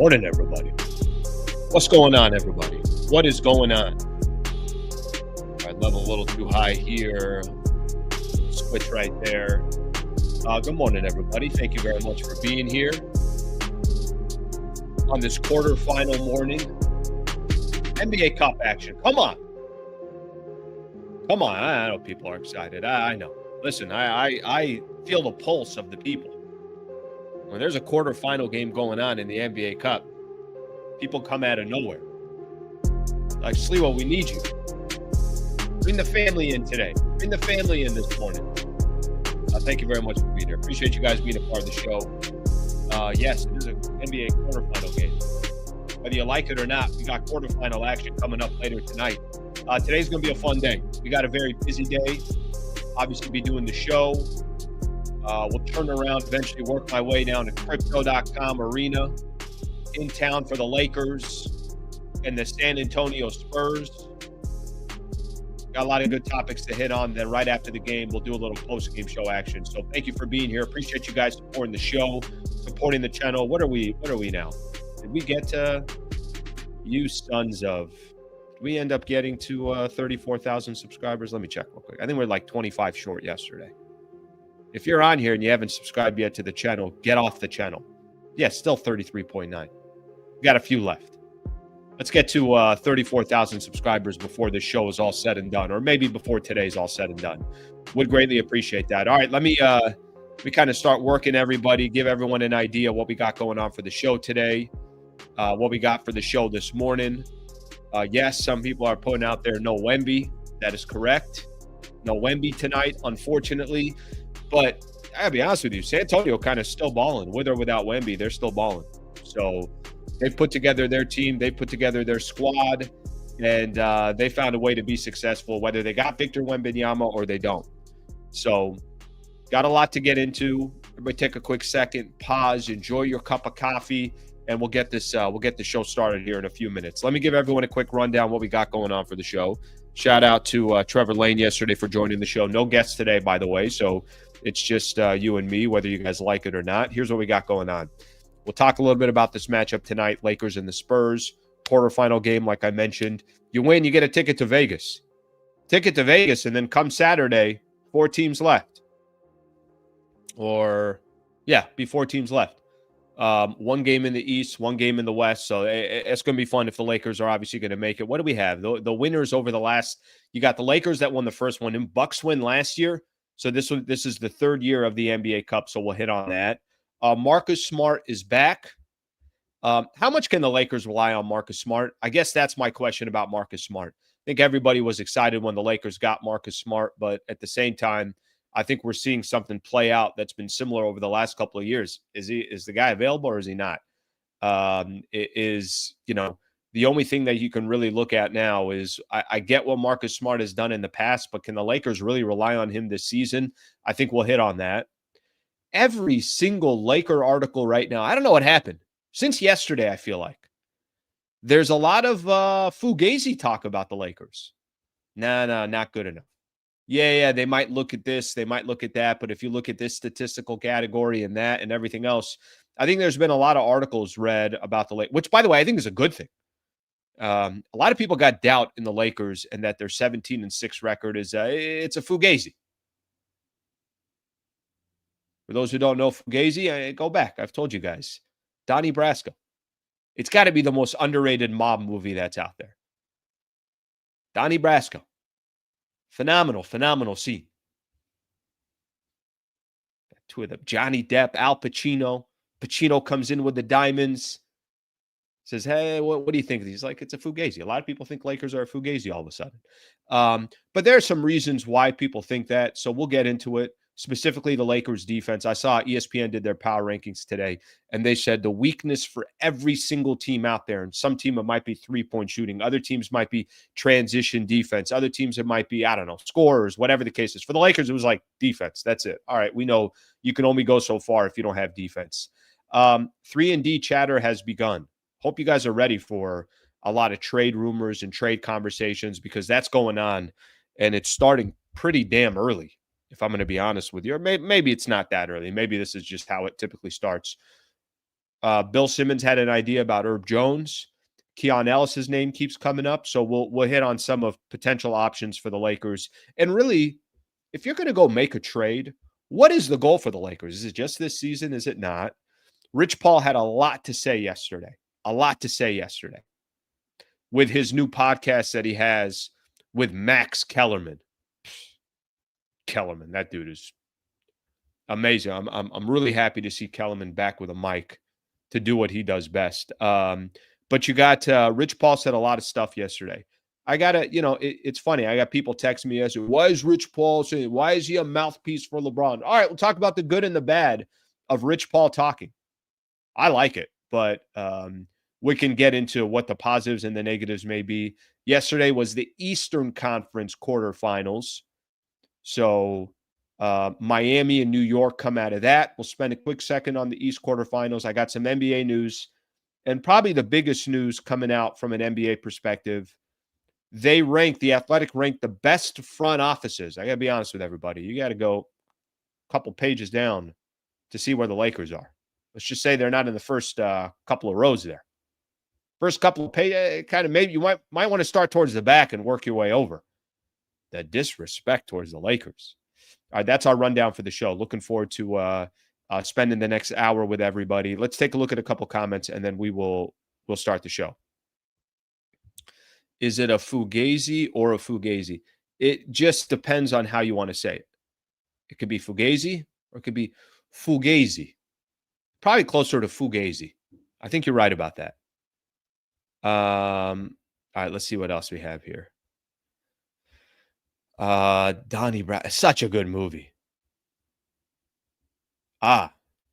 Morning, everybody. What's going on, everybody? What is going on? All right, level a little too high here. Switch right there. Good morning, everybody. Thank you very much for being here on this quarterfinal morning. NBA Cup action. Come on. Come on. I know people are excited. I know. Listen, I feel the pulse of the people. When there's a quarterfinal game going on in the NBA Cup, people come out of nowhere. Like, Sliwa, we need you. Bring the family in today. Bring the family in this morning. Thank you very much for being here. Appreciate you guys being a part of the show. Yes, it is an NBA quarterfinal game. Whether you like it or not, we got quarterfinal action coming up later tonight. Today's going to be a fun day. We got a very busy day. Obviously, be doing the show. We'll turn around, eventually work my way down to crypto.com arena in town for the Lakers and the San Antonio Spurs. Got a lot of good topics to hit on. Then right after the game, we'll do a little post-game show action. So thank you for being here. Appreciate you guys supporting the show, supporting the channel. What are we now? Did we get to you sons of? Did we end up getting to 34,000 subscribers? Let me check real quick. I think we're like 25 short yesterday. If you're on here and you haven't subscribed yet to the channel, get off the channel. Yeah, still 33.9. We got a few left. Let's get to 34,000 subscribers before this show is all said and done, or maybe before today's all said and done. Would greatly appreciate that. All right, let me kind of start working everybody, give everyone an idea what we got going on for the show today, what we got for the show this morning. Yes, some people are putting out there no Wemby. That is correct. No Wemby tonight, unfortunately. But I gotta be honest with you, San Antonio kind of still balling. With or without Wemby, they're still balling. So they've put together their team, they've put together their squad, and they found a way to be successful, whether they got Victor Wembanyama or they don't. So got a lot to get into. Everybody take a quick second, pause, enjoy your cup of coffee, and we'll get the show started here in a few minutes. Let me give everyone a quick rundown what we got going on for the show. Shout out to Trevor Lane yesterday for joining the show. No guests today, by the way, so it's just you and me, whether you guys like it or not. Here's what we got going on. We'll talk a little bit about this matchup tonight, Lakers and the Spurs. Quarterfinal game, like I mentioned. You win, you get a ticket to Vegas. And then come Saturday, 4 teams left. Be 4 teams left. 1 game in the East, 1 game in the West. So it's going to be fun if the Lakers are obviously going to make it. What do we have? The winners over the last – you got the Lakers that won the first one. And Bucks win last year. So this is the 3rd year of the NBA Cup, so we'll hit on that. Marcus Smart is back. How much can the Lakers rely on Marcus Smart? I guess that's my question about Marcus Smart. I think everybody was excited when the Lakers got Marcus Smart, but at the same time, I think we're seeing something play out that's been similar over the last couple of years. Is the guy available or is he not? The only thing that you can really look at now is I get what Marcus Smart has done in the past, but can the Lakers really rely on him this season? I think we'll hit on that. Every single Laker article right now, I don't know what happened. Since yesterday, I feel like there's a lot of fugazi talk about the Lakers. No, not good enough. Yeah, they might look at this, they might look at that, but if you look at this statistical category and that and everything else, I think there's been a lot of articles read about the Lakers, which, by the way, I think is a good thing. A lot of people got doubt in the Lakers and that their 17-6 record is it's a fugazi. For those who don't know fugazi, go back. I've told you guys. Donnie Brasco. It's got to be the most underrated mob movie that's out there. Donnie Brasco. Phenomenal scene. 2 of them. Johnny Depp, Al Pacino. Pacino comes in with the diamonds. Says, hey, what do you think? He's like, it's a fugazi. A lot of people think Lakers are a fugazi all of a sudden. But there are some reasons why people think that, so we'll get into it. Specifically, the Lakers defense. I saw ESPN did their power rankings today, and they said the weakness for every single team out there, and some team it might be 3-point shooting. Other teams might be transition defense. Other teams it might be, scorers, whatever the case is. For the Lakers, it was like defense. That's it. All right, we know you can only go so far if you don't have defense. 3-and-D chatter has begun. Hope you guys are ready for a lot of trade rumors and trade conversations because that's going on, and it's starting pretty damn early, if I'm going to be honest with you. Or maybe it's not that early. Maybe this is just how it typically starts. Bill Simmons had an idea about Herb Jones. Keon Ellis' name keeps coming up. So we'll hit on some of potential options for the Lakers. And really, if you're going to go make a trade, what is the goal for the Lakers? Is it just this season? Is it not? Rich Paul had a lot to say yesterday. A lot to say yesterday with his new podcast that he has with Max Kellerman. Kellerman, that dude is amazing. I'm really happy to see Kellerman back with a mic to do what he does best. But you got Rich Paul said a lot of stuff yesterday. I gotta, it's funny. I got people texting me as, why is Rich Paul saying? Why is he a mouthpiece for LeBron? All right, we'll talk about the good and the bad of Rich Paul talking. I like it, but we can get into what the positives and the negatives may be. Yesterday was the Eastern Conference quarterfinals. So Miami and New York come out of that. We'll spend a quick second on the East quarterfinals. I got some NBA news, and probably the biggest news coming out from an NBA perspective. The Athletic ranked the best front offices. I got to be honest with everybody. You got to go a couple pages down to see where the Lakers are. Let's just say they're not in the first couple of rows there. First couple of pages, kind of maybe you might want to start towards the back and work your way over. The disrespect towards the Lakers. All right, that's our rundown for the show. Looking forward to spending the next hour with everybody. Let's take a look at a couple comments, and then we'll start the show. Is it a fugazi or a fugazi? It just depends on how you want to say it. It could be fugazi or it could be fugazi. Probably closer to fugazi. I think you're right about that. All right, let's see what else we have here. Donnie Brasco, such a good movie.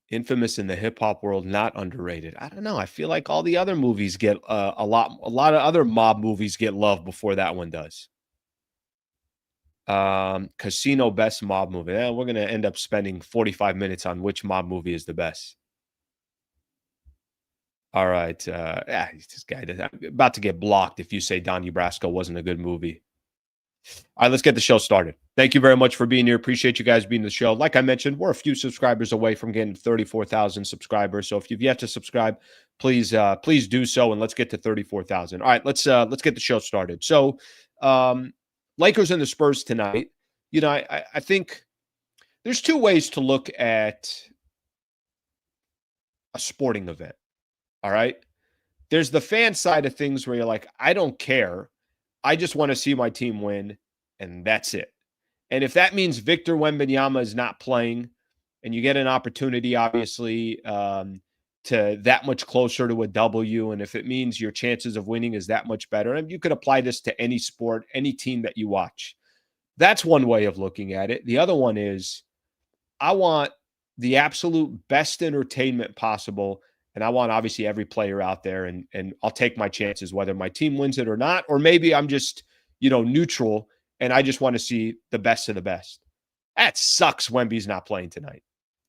Infamous in the hip hop world, not underrated. I don't know. I feel like all the other movies get a lot of other mob movies get love before that one does. Casino best mob movie. We're going to end up spending 45 minutes on which mob movie is the best. All right. This guy about to get blocked if you say Donnie Brasco wasn't a good movie. All right, let's get the show started. Thank you very much for being here. Appreciate you guys being the show. Like I mentioned, we're a few subscribers away from getting 34,000 subscribers. So if you've yet to subscribe, please do so, and let's get to 34,000. All right, let's get the show started. So, Lakers and the Spurs tonight. I think there's two ways to look at a sporting event. All right, there's the fan side of things where you're like, I don't care. I just want to see my team win, and that's it. And if that means Victor Wembanyama is not playing, and you get an opportunity, obviously, to that much closer to a W, and if it means your chances of winning is that much better, and you could apply this to any sport, any team that you watch. That's one way of looking at it. The other one is I want the absolute best entertainment possible. And I want, obviously, every player out there, and I'll take my chances, whether my team wins it or not, or maybe I'm just, neutral, and I just want to see the best of the best. That sucks Wemby's not playing tonight.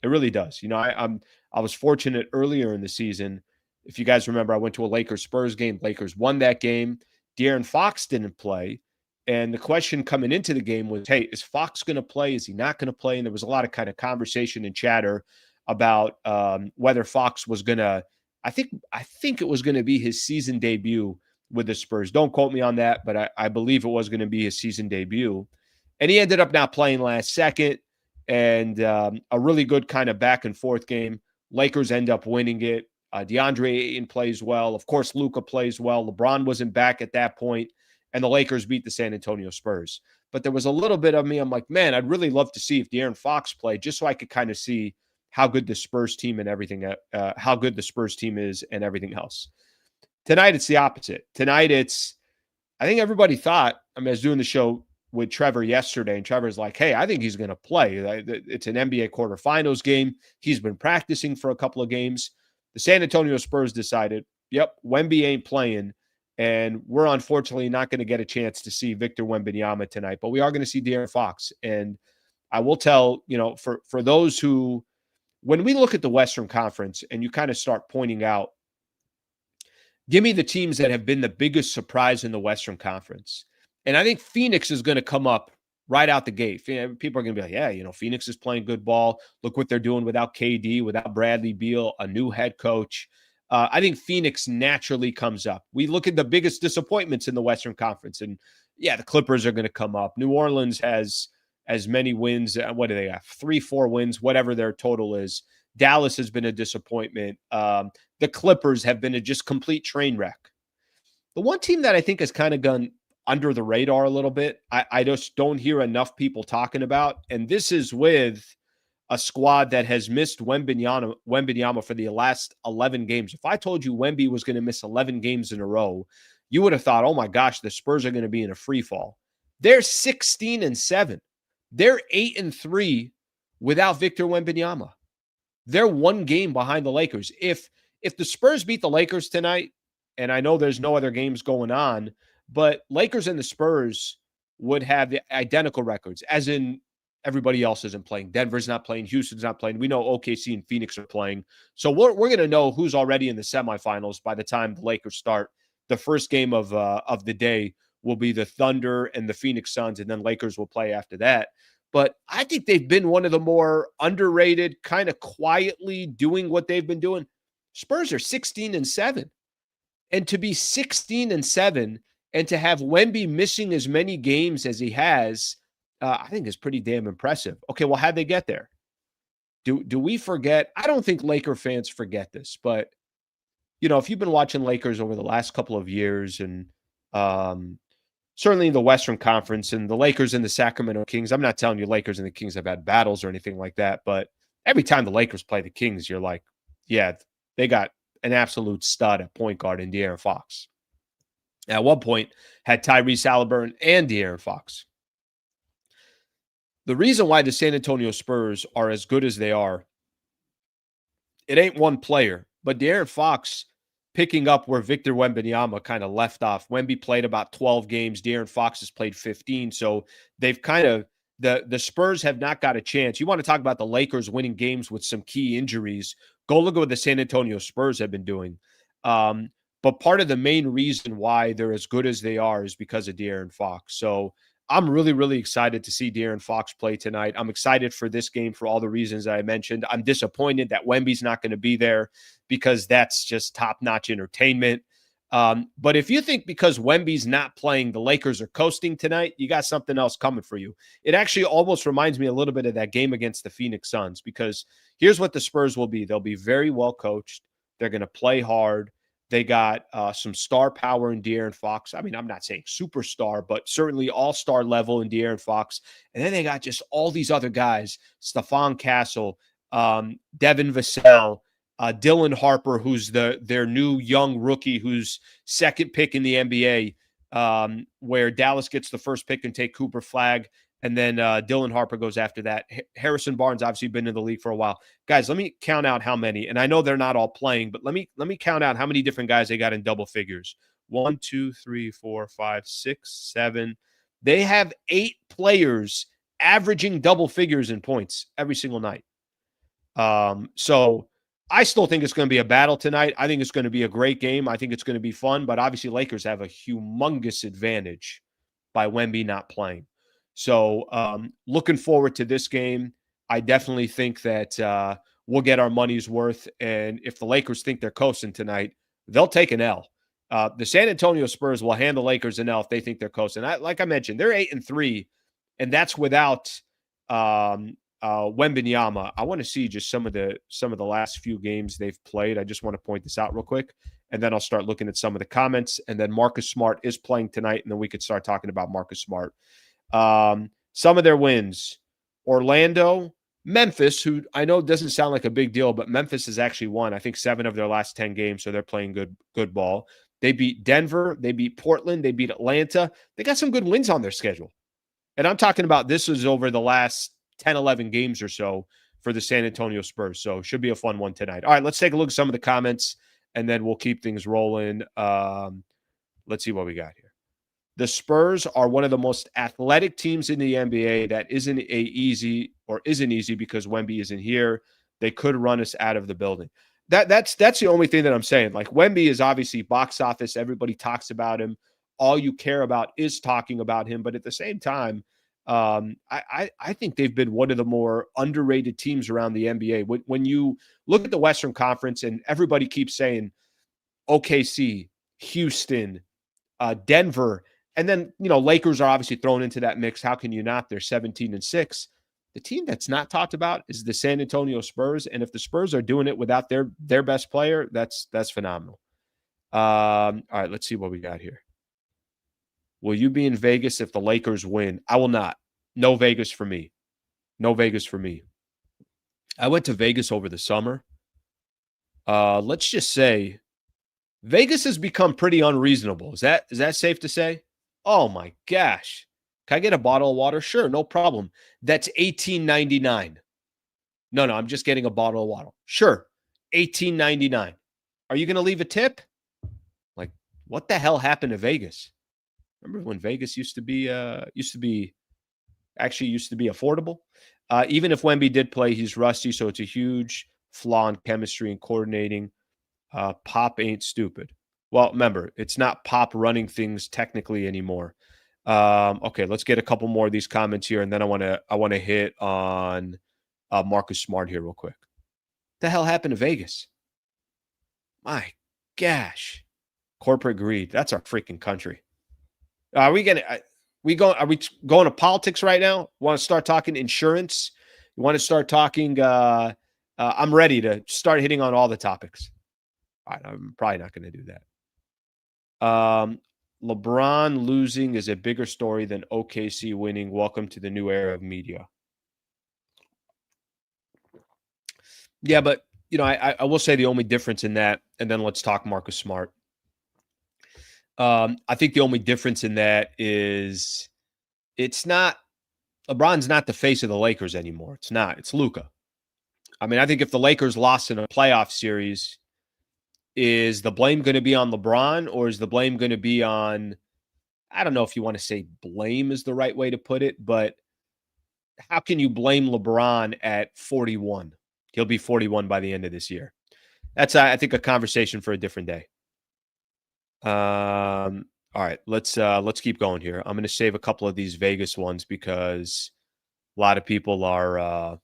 It really does. I was fortunate earlier in the season. If you guys remember, I went to a Lakers-Spurs game. Lakers won that game. De'Aaron Fox didn't play. And the question coming into the game was, hey, is Fox going to play? Is he not going to play? And there was a lot of kind of conversation and chatter about whether Fox was going to, I think it was going to be his season debut with the Spurs. Don't quote me on that, but I believe it was going to be his season debut. And he ended up not playing last second, and a really good kind of back and forth game. Lakers end up winning it. DeAndre Ayton plays well. Of course, Luka plays well. LeBron wasn't back at that point, and the Lakers beat the San Antonio Spurs. But there was a little bit of me, I'm like, man, I'd really love to see if De'Aaron Fox played, just so I could kind of see how good the Spurs team and everything, how good the Spurs team is and everything else. Tonight, it's the opposite. Tonight, I think everybody thought, I was doing the show with Trevor yesterday, and Trevor's like, hey, I think he's going to play. It's an NBA quarterfinals game. He's been practicing for a couple of games. The San Antonio Spurs decided, yep, Wemby ain't playing, and we're unfortunately not going to get a chance to see Victor Wembanyama tonight, but we are going to see De'Aaron Fox. And I will tell, for those who, when we look at the Western Conference and you kind of start pointing out, give me the teams that have been the biggest surprise in the Western Conference. And I think Phoenix is going to come up right out the gate. People are going to be like, yeah, Phoenix is playing good ball. Look what they're doing without KD, without Bradley Beal, a new head coach. I think Phoenix naturally comes up. We look at the biggest disappointments in the Western Conference, and yeah, the Clippers are going to come up. New Orleans has as many wins. What do they have? 3, 4 wins, whatever their total is. Dallas has been a disappointment. The Clippers have been a just complete train wreck. The one team that I think has kind of gone under the radar a little bit, I just don't hear enough people talking about, and this is with a squad that has missed Wembenyama for the last 11 games. If I told you Wemby was going to miss 11 games in a row, you would have thought, oh my gosh, the Spurs are going to be in a free fall. They're 16-7. They're 8-3 without Victor Wembanyama. They're one game behind the Lakers. If the Spurs beat the Lakers tonight, and I know there's no other games going on, but Lakers and the Spurs would have the identical records, as in everybody else isn't playing. Denver's not playing. Houston's not playing. We know OKC and Phoenix are playing. So we're going to know who's already in the semifinals by the time the Lakers start. The first game of the day will be the Thunder and the Phoenix Suns, and then Lakers will play after that. But I think they've been one of the more underrated, kind of quietly doing what they've been doing. Spurs are 16-7. And to be 16-7 and to have Wemby missing as many games as he has, I think is pretty damn impressive. Okay, well, how'd they get there? Do we forget? I don't think Laker fans forget this, but, if you've been watching Lakers over the last couple of years and certainly in the Western Conference and the Lakers and the Sacramento Kings, I'm not telling you Lakers and the Kings have had battles or anything like that, but every time the Lakers play the Kings, you're like, yeah, they got an absolute stud at point guard in De'Aaron Fox. At one point, had Tyrese Halliburton and De'Aaron Fox. The reason why the San Antonio Spurs are as good as they are, it ain't one player, but De'Aaron Fox picking up where Victor Wembanyama kind of left off. Wemby played about 12 games. De'Aaron Fox has played 15. So they've kind of, the Spurs have not got a chance. You want to talk about the Lakers winning games with some key injuries. Go look at what the San Antonio Spurs have been doing. But part of the main reason why they're as good as they are is because of De'Aaron Fox. So I'm really, really excited to see De'Aaron Fox play tonight. I'm excited for this game for all the reasons that I mentioned. I'm disappointed that Wemby's not going to be there because that's just top-notch entertainment. But if you think because Wemby's not playing, the Lakers are coasting tonight, you got something else coming for you. It actually almost reminds me a little bit of that game against the Phoenix Suns, because here's what the Spurs will be. They'll be very well coached. They're going to play hard. They got some star power in De'Aaron Fox. I mean, I'm not saying superstar, but certainly all-star level in De'Aaron Fox. And then they got just all these other guys, Stephon Castle, Devin Vassell, Dylan Harper, who's their new young rookie, who's second pick in the NBA, where Dallas gets the first pick and take Cooper Flagg. And then Dylan Harper goes after that. Harrison Barnes obviously been in the league for a while. Guys, let me count out how many. And I know they're not all playing, but let me count out how many different guys they got in double figures. 1, 2, 3, 4, 5, 6, 7. They have 8 players averaging double figures in points every single night. So I still think it's going to be a battle tonight. I think it's going to be a great game. I think it's going to be fun. But obviously, Lakers have a humongous advantage by Wemby not playing. So looking forward to this game. I definitely think that we'll get our money's worth. And if the Lakers think they're coasting tonight, they'll take an L. The San Antonio Spurs will hand the Lakers an L if they think they're coasting. Like I mentioned, they're 8-3, and that's without Wembanyama. I want to see just some of the last few games they've played. I just want to point this out real quick, and then I'll start looking at some of the comments. And then Marcus Smart is playing tonight, and then we could start talking about Marcus Smart. Some of their wins: Orlando, Memphis, who I know doesn't sound like a big deal, but Memphis has actually won, I think, 7 of their last 10 games, so they're playing good ball. They beat Denver, they beat Portland, they beat Atlanta. They got some good wins on their schedule. And I'm talking about this is over the last 10, 11 games or so for the San Antonio Spurs. So should be a fun one tonight. All right, let's take a look at some of the comments, and then we'll keep things rolling. Let's see what we got here. The Spurs are one of the most athletic teams in the NBA. That isn't easy because Wemby isn't here. They could run us out of the building. That's the only thing that I'm saying. Like, Wemby is obviously box office. Everybody talks about him. All you care about is talking about him. But at the same time, I think they've been one of the more underrated teams around the NBA. When you look at the Western Conference and everybody keeps saying OKC, Houston, Denver, and then Lakers are obviously thrown into that mix. How can you not? They're 17-6. The team that's not talked about is the San Antonio Spurs, and if the Spurs are doing it without their best player, that's phenomenal. All right, let's see what we got here. Will you be in Vegas if the Lakers win? I will not. No Vegas for me. No Vegas for me. I went to Vegas over the summer. Let's just say Vegas has become pretty unreasonable. Is that safe to say? Oh my gosh. Can I get a bottle of water? Sure, no problem. That's $18.99. No, I'm just getting a bottle of water. Sure, $18.99. Are you going to leave a tip? Like, what the hell happened to Vegas? Remember when Vegas used to be affordable? Even if Wemby did play, he's rusty, so it's a huge flaw in chemistry and coordinating. Pop ain't stupid. Well, remember, it's not Pop running things technically anymore. Okay, let's get a couple more of these comments here, and then I want to hit on Marcus Smart here real quick. What the hell happened to Vegas? My gosh, corporate greed. That's our freaking country. Are we going to politics right now? Want to start talking insurance? You want to start talking? I'm ready to start hitting on all the topics. All right, I'm probably not going to do that. LeBron losing is a bigger story than OKC winning. Welcome to the new era of media. Yeah, but I will say the only difference in that, and then let's talk Marcus Smart. I think the only difference in that is LeBron's not the face of the Lakers anymore. It's not. It's Luka. I mean, I think if the Lakers lost in a playoff series, is the blame going to be on LeBron, or is the blame going to be on, I don't know if you want to say blame is the right way to put it, but how can you blame LeBron at 41? He'll be 41 by the end of this year. That's, I think, a conversation for a different day. All right, let's keep going here. I'm going to save a couple of these Vegas ones because a lot of people are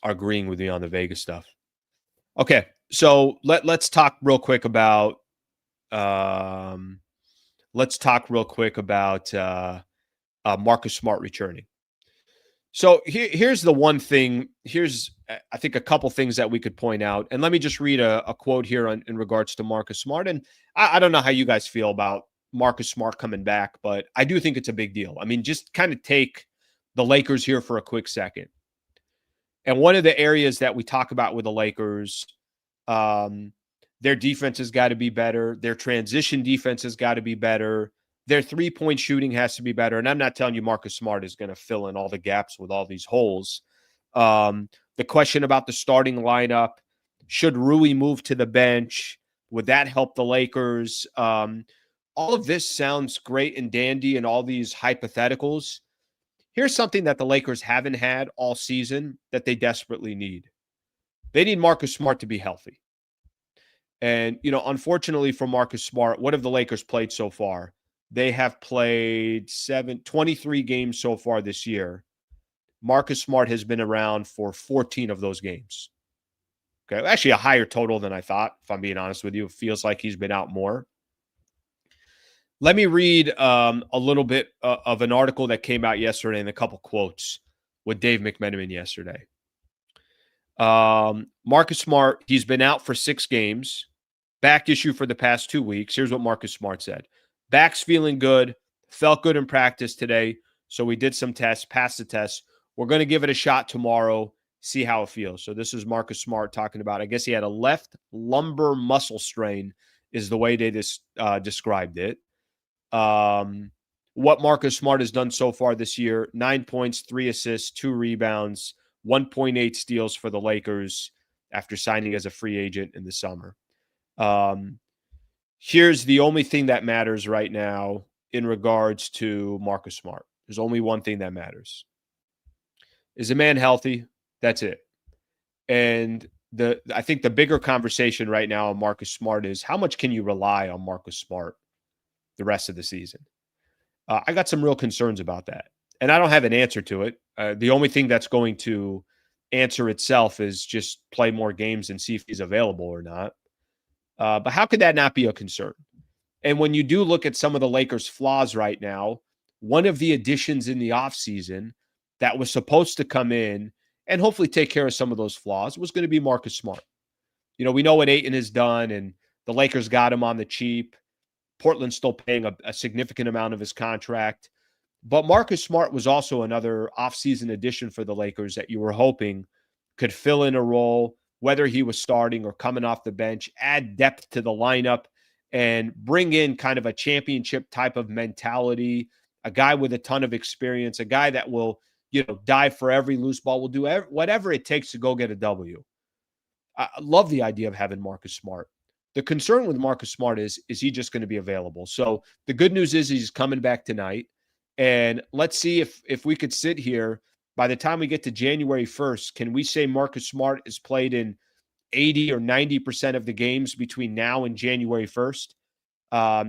agreeing with me on the Vegas stuff. Okay, so let's talk real quick about Marcus Smart returning. So here's the one thing. Here's, I think, a couple things that we could point out. And let me just read a quote here in regards to Marcus Smart. And I don't know how you guys feel about Marcus Smart coming back, but I do think it's a big deal. I mean, just kind of take the Lakers here for a quick second. And one of the areas that we talk about with the Lakers, their defense has got to be better. Their transition defense has got to be better. Their three-point shooting has to be better. And I'm not telling you Marcus Smart is going to fill in all the gaps with all these holes. The question about the starting lineup, should Rui move to the bench? Would that help the Lakers? All of this sounds great and dandy and all these hypotheticals. Here's something that the Lakers haven't had all season that they desperately need. They need Marcus Smart to be healthy. And, unfortunately for Marcus Smart, what have the Lakers played so far? They have played 23 games so far this year. Marcus Smart has been around for 14 of those games. Okay, actually a higher total than I thought, if I'm being honest with you. It feels like he's been out more. Let me read a little bit of an article that came out yesterday and a couple quotes with Dave McMenamin yesterday. Marcus Smart, he's been out for 6 games. Back issue for the past 2 weeks. Here's what Marcus Smart said. Back's feeling good. Felt good in practice today. So we did some tests, passed the test. We're going to give it a shot tomorrow, see how it feels. So this is Marcus Smart talking about, I guess he had a left lumbar muscle strain is the way they described it. What Marcus Smart has done so far this year, 9 points, 3 assists, 2 rebounds, 1.8 steals for the Lakers after signing as a free agent in the summer. Here's the only thing that matters right now in regards to Marcus Smart. There's only one thing that matters. Is a man healthy? That's it. And I think the bigger conversation right now on Marcus Smart is how much can you rely on Marcus Smart the rest of the season? I got some real concerns about that. And I don't have an answer to it. The only thing that's going to answer itself is just play more games and see if he's available or not. But how could that not be a concern? And when you do look at some of the Lakers' flaws right now, one of the additions in the offseason that was supposed to come in and hopefully take care of some of those flaws was going to be Marcus Smart. We know what Ayton has done, and the Lakers got him on the cheap. Portland's still paying a significant amount of his contract. But Marcus Smart was also another offseason addition for the Lakers that you were hoping could fill in a role, whether he was starting or coming off the bench, add depth to the lineup, and bring in kind of a championship type of mentality, a guy with a ton of experience, a guy that will, dive for every loose ball, will do whatever it takes to go get a W. I love the idea of having Marcus Smart. The concern with Marcus Smart is he just going to be available? So the good news is he's coming back tonight. And let's see if we could sit here by the time we get to January 1st, can we say Marcus Smart is played in 80 or 90% of the games between now and January 1st?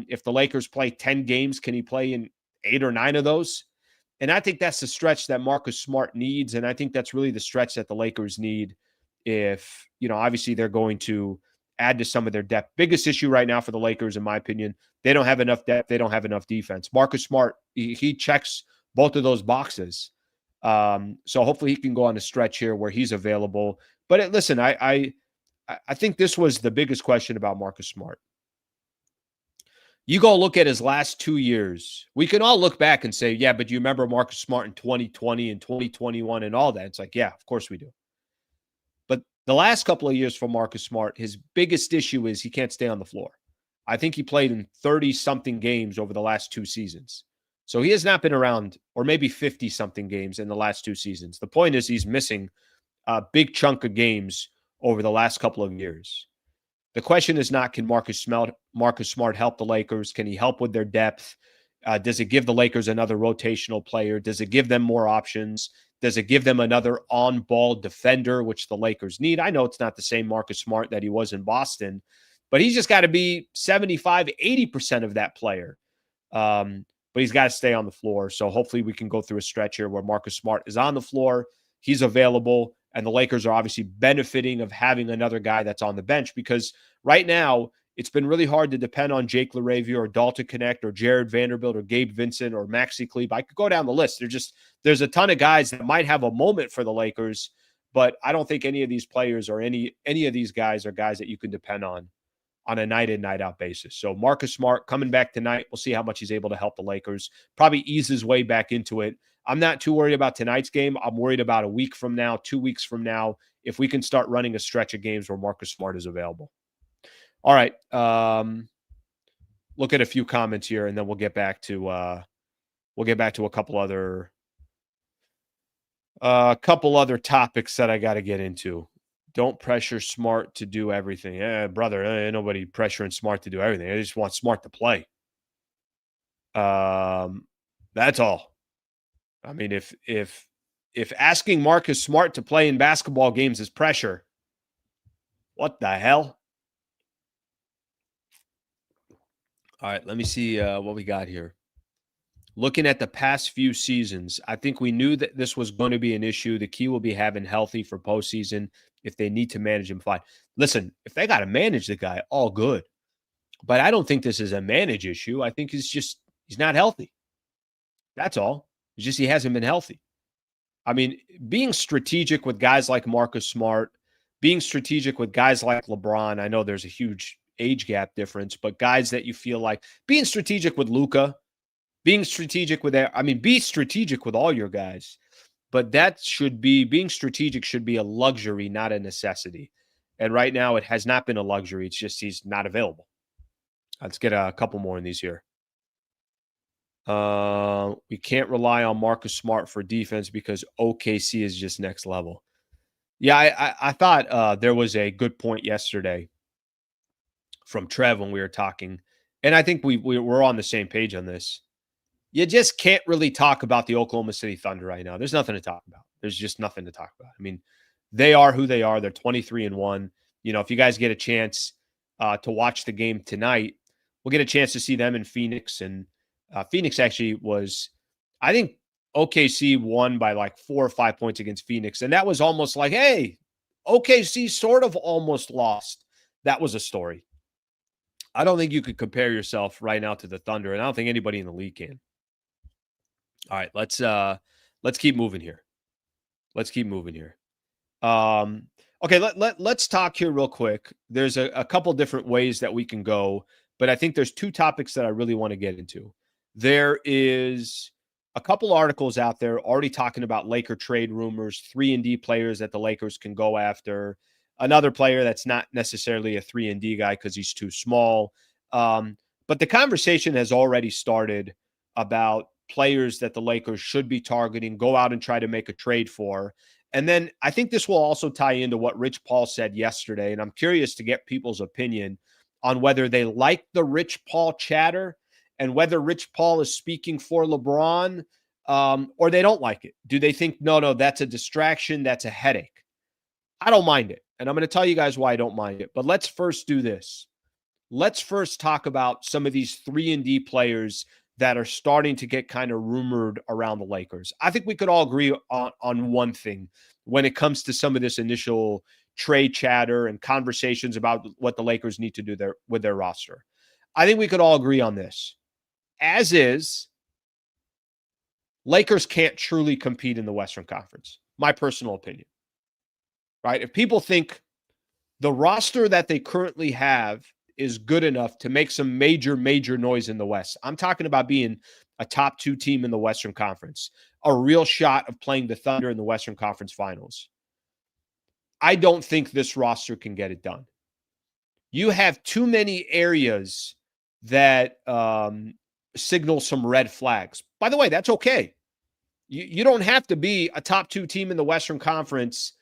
If the Lakers play 10 games, can he play in 8 or 9 of those? And I think that's the stretch that Marcus Smart needs. And I think that's really the stretch that the Lakers need if, obviously they're going to add to some of their depth. Biggest issue right now for the Lakers, in my opinion, they don't have enough depth. They don't have enough defense. Marcus Smart, he checks both of those boxes. So hopefully he can go on a stretch here where he's available. But listen, I think this was the biggest question about Marcus Smart. You go look at his last 2 years. We can all look back and say, yeah, but you remember Marcus Smart in 2020 and 2021 and all that. It's like, yeah, of course we do. But the last couple of years for Marcus Smart, his biggest issue is he can't stay on the floor. I think he played in 30-something games over the last 2 seasons. So he has not been around, or maybe 50-something games in the last 2 seasons. The point is he's missing a big chunk of games over the last couple of years. The question is not, can Marcus Smart help the Lakers? Can he help with their depth? Does it give the Lakers another rotational player? Does it give them more options? Does it give them another on-ball defender, which the Lakers need? I know it's not the same Marcus Smart that he was in Boston, but he's just got to be 75, 80% of that player. But he's got to stay on the floor. So hopefully we can go through a stretch here where Marcus Smart is on the floor, he's available, and the Lakers are obviously benefiting of having another guy that's on the bench, because right now it's been really hard to depend on Jake LaRavia or Dalton Connect or Jared Vanderbilt or Gabe Vincent or Maxi Kleber. I could go down the list. There's a ton of guys that might have a moment for the Lakers, but I don't think any of these players or any of these guys are guys that you can depend on a night in, night out basis. So Marcus Smart coming back tonight. We'll see how much he's able to help the Lakers. Probably ease his way back into it. I'm not too worried about tonight's game. I'm worried about a week from now, 2 weeks from now, if we can start running a stretch of games where Marcus Smart is available. All right. Look at a few comments here, and then we'll get back to a couple other topics that I got to get into. Don't pressure Smart to do everything. Brother, ain't nobody pressuring Smart to do everything. I just want Smart to play. That's all. I mean, if asking Marcus Smart to play in basketball games is pressure, what the hell? All right, let me see what we got here. Looking at the past few seasons, I think we knew that this was going to be an issue. The key will be having healthy for postseason. If they need to manage him, fine. Listen, if they got to manage the guy, all good. But I don't think this is a manage issue. I think he's not healthy. That's all. It's just he hasn't been healthy. I mean, being strategic with guys like Marcus Smart, being strategic with guys like LeBron, I know there's a huge age gap difference, but guys that you feel like being strategic with Luka, being strategic with be strategic with all your guys. But being strategic should be a luxury, not a necessity. And right now it has not been a luxury. It's just he's not available. Let's get a couple more in these here. We can't rely on Marcus Smart for defense because OKC is just next level. Yeah, I thought there was a good point yesterday from Trev when we were talking, and I think we're on the same page on this. You just can't really talk about the Oklahoma City Thunder right now. There's nothing to talk about. There's just nothing to talk about. I mean, they are who they are. They're 23-1. If you guys get a chance to watch the game tonight, we'll get a chance to see them in Phoenix. And Phoenix actually was, I think OKC won by like 4 or 5 points against Phoenix. And that was almost like, hey, OKC sort of almost lost. That was a story. I don't think you could compare yourself right now to the Thunder, and I don't think anybody in the league can. All right, let's keep moving here. Let's keep moving here. Okay, let's talk here real quick. There's a couple different ways that we can go, but I think there's two topics that I really want to get into. There is a couple articles out there already talking about Laker trade rumors, 3-and-D players that the Lakers can go after. Another player that's not necessarily a 3-and-D guy because he's too small. But the conversation has already started about players that the Lakers should be targeting, go out and try to make a trade for. And then I think this will also tie into what Rich Paul said yesterday. And I'm curious to get people's opinion on whether they like the Rich Paul chatter and whether Rich Paul is speaking for LeBron or they don't like it. Do they think, no, that's a distraction, that's a headache? I don't mind it. And I'm going to tell you guys why I don't mind it. But let's first do this. Let's first talk about some of these 3-and-D players that are starting to get kind of rumored around the Lakers. I think we could all agree on one thing when it comes to some of this initial trade chatter and conversations about what the Lakers need to do with their roster. I think we could all agree on this. As is, Lakers can't truly compete in the Western Conference. My personal opinion. Right? If people think the roster that they currently have is good enough to make some major noise in the West. I'm talking about being a top 2 team in the Western Conference, a real shot of playing the Thunder in the Western Conference Finals. I don't think this roster can get it done. You have too many areas that signal some red flags. By the way, that's okay. You don't have to be a top 2 team in the Western Conference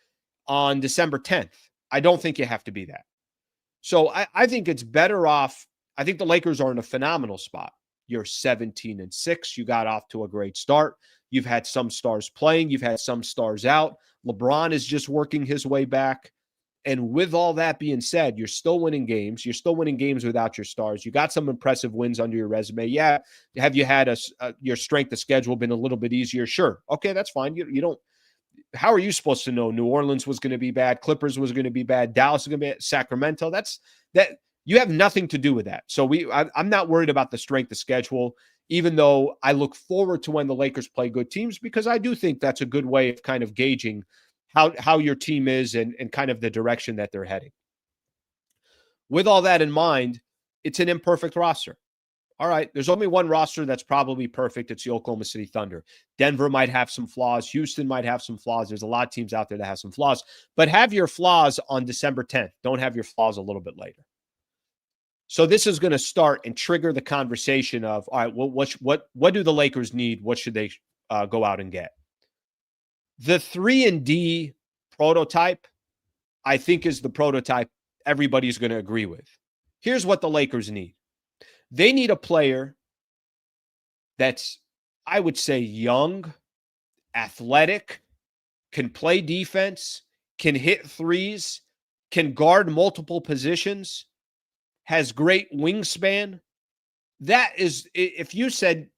on December 10th. I don't think you have to be that. So I think it's better off. I think the Lakers are in a phenomenal spot. You're 17-6. You got off to a great start. You've had some stars playing. You've had some stars out. LeBron is just working his way back. And with all that being said, you're still winning games. You're still winning games without your stars. You got some impressive wins under your resume. Yeah. Have you had your strength of schedule been a little bit easier? Sure. Okay, that's fine. You don't. How are you supposed to know New Orleans was going to be bad, Clippers was going to be bad, Dallas is going to be bad, Sacramento? That you have nothing to do with that. So I'm not worried about the strength of schedule, even though I look forward to when the Lakers play good teams, because I do think that's a good way of kind of gauging how your team is and kind of the direction that they're heading. With all that in mind, it's an imperfect roster. All right, there's only one roster that's probably perfect. It's the Oklahoma City Thunder. Denver might have some flaws. Houston might have some flaws. There's a lot of teams out there that have some flaws. But have your flaws on December 10th. Don't have your flaws a little bit later. So this is going to start and trigger the conversation of, all right, well, what do the Lakers need? What should they go out and get? The 3-and-D prototype, I think, is the prototype everybody's going to agree with. Here's what the Lakers need. They need a player that's, I would say, young, athletic, can play defense, can hit threes, can guard multiple positions, has great wingspan. That is, if you said,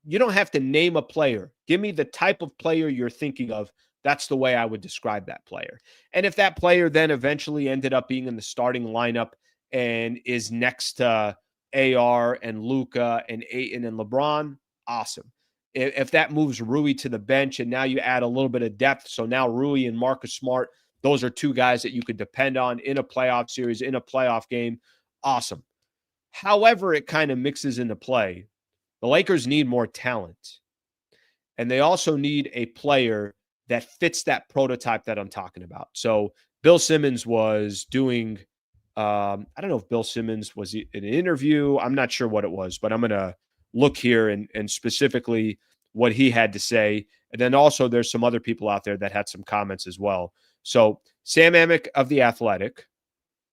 you don't have to name a player, give me the type of player you're thinking of, that's the way I would describe that player. And if that player then eventually ended up being in the starting lineup and is next to AR and Luka and Ayton and LeBron, awesome. If that moves Rui to the bench and now you add a little bit of depth, so now Rui and Marcus Smart, those are two guys that you could depend on in a playoff series, in a playoff game, awesome. However, it kind of mixes into play. The Lakers need more talent. And they also need a player that fits that prototype that I'm talking about. So Bill Simmons was doing I don't know if Bill Simmons was in an interview. I'm not sure what it was, but I'm going to look here and specifically what he had to say. And then also there's some other people out there that had some comments as well. So Sam Amick of The Athletic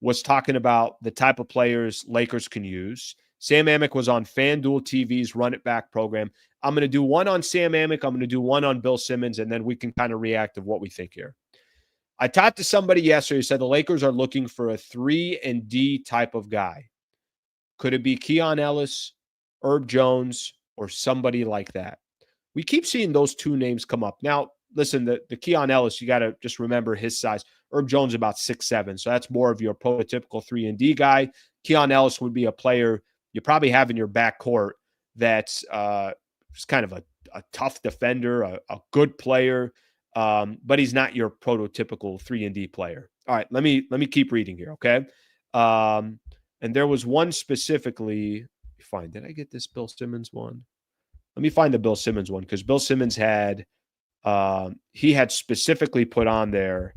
was talking about the type of players Lakers can use. Sam Amick was on FanDuel TV's Run It Back program. I'm going to do one on Sam Amick. I'm going to do one on Bill Simmons, and then we can kind of react to what we think here. I talked to somebody yesterday who said the Lakers are looking for a 3-and-D type of guy. Could it be Keon Ellis, Herb Jones, or somebody like that? We keep seeing those two names come up. Now, listen, the Keon Ellis, you got to just remember his size. Herb Jones about 6'7", so that's more of your prototypical 3-and-D guy. Keon Ellis would be a player you probably have in your backcourt that's just kind of a tough defender, a good player, but he's not your prototypical 3-and-D player. All right, let me keep reading here, okay? And there was one specifically. Fine, did I get this Bill Simmons one? Let me find the Bill Simmons one, because Bill Simmons had he had specifically put on there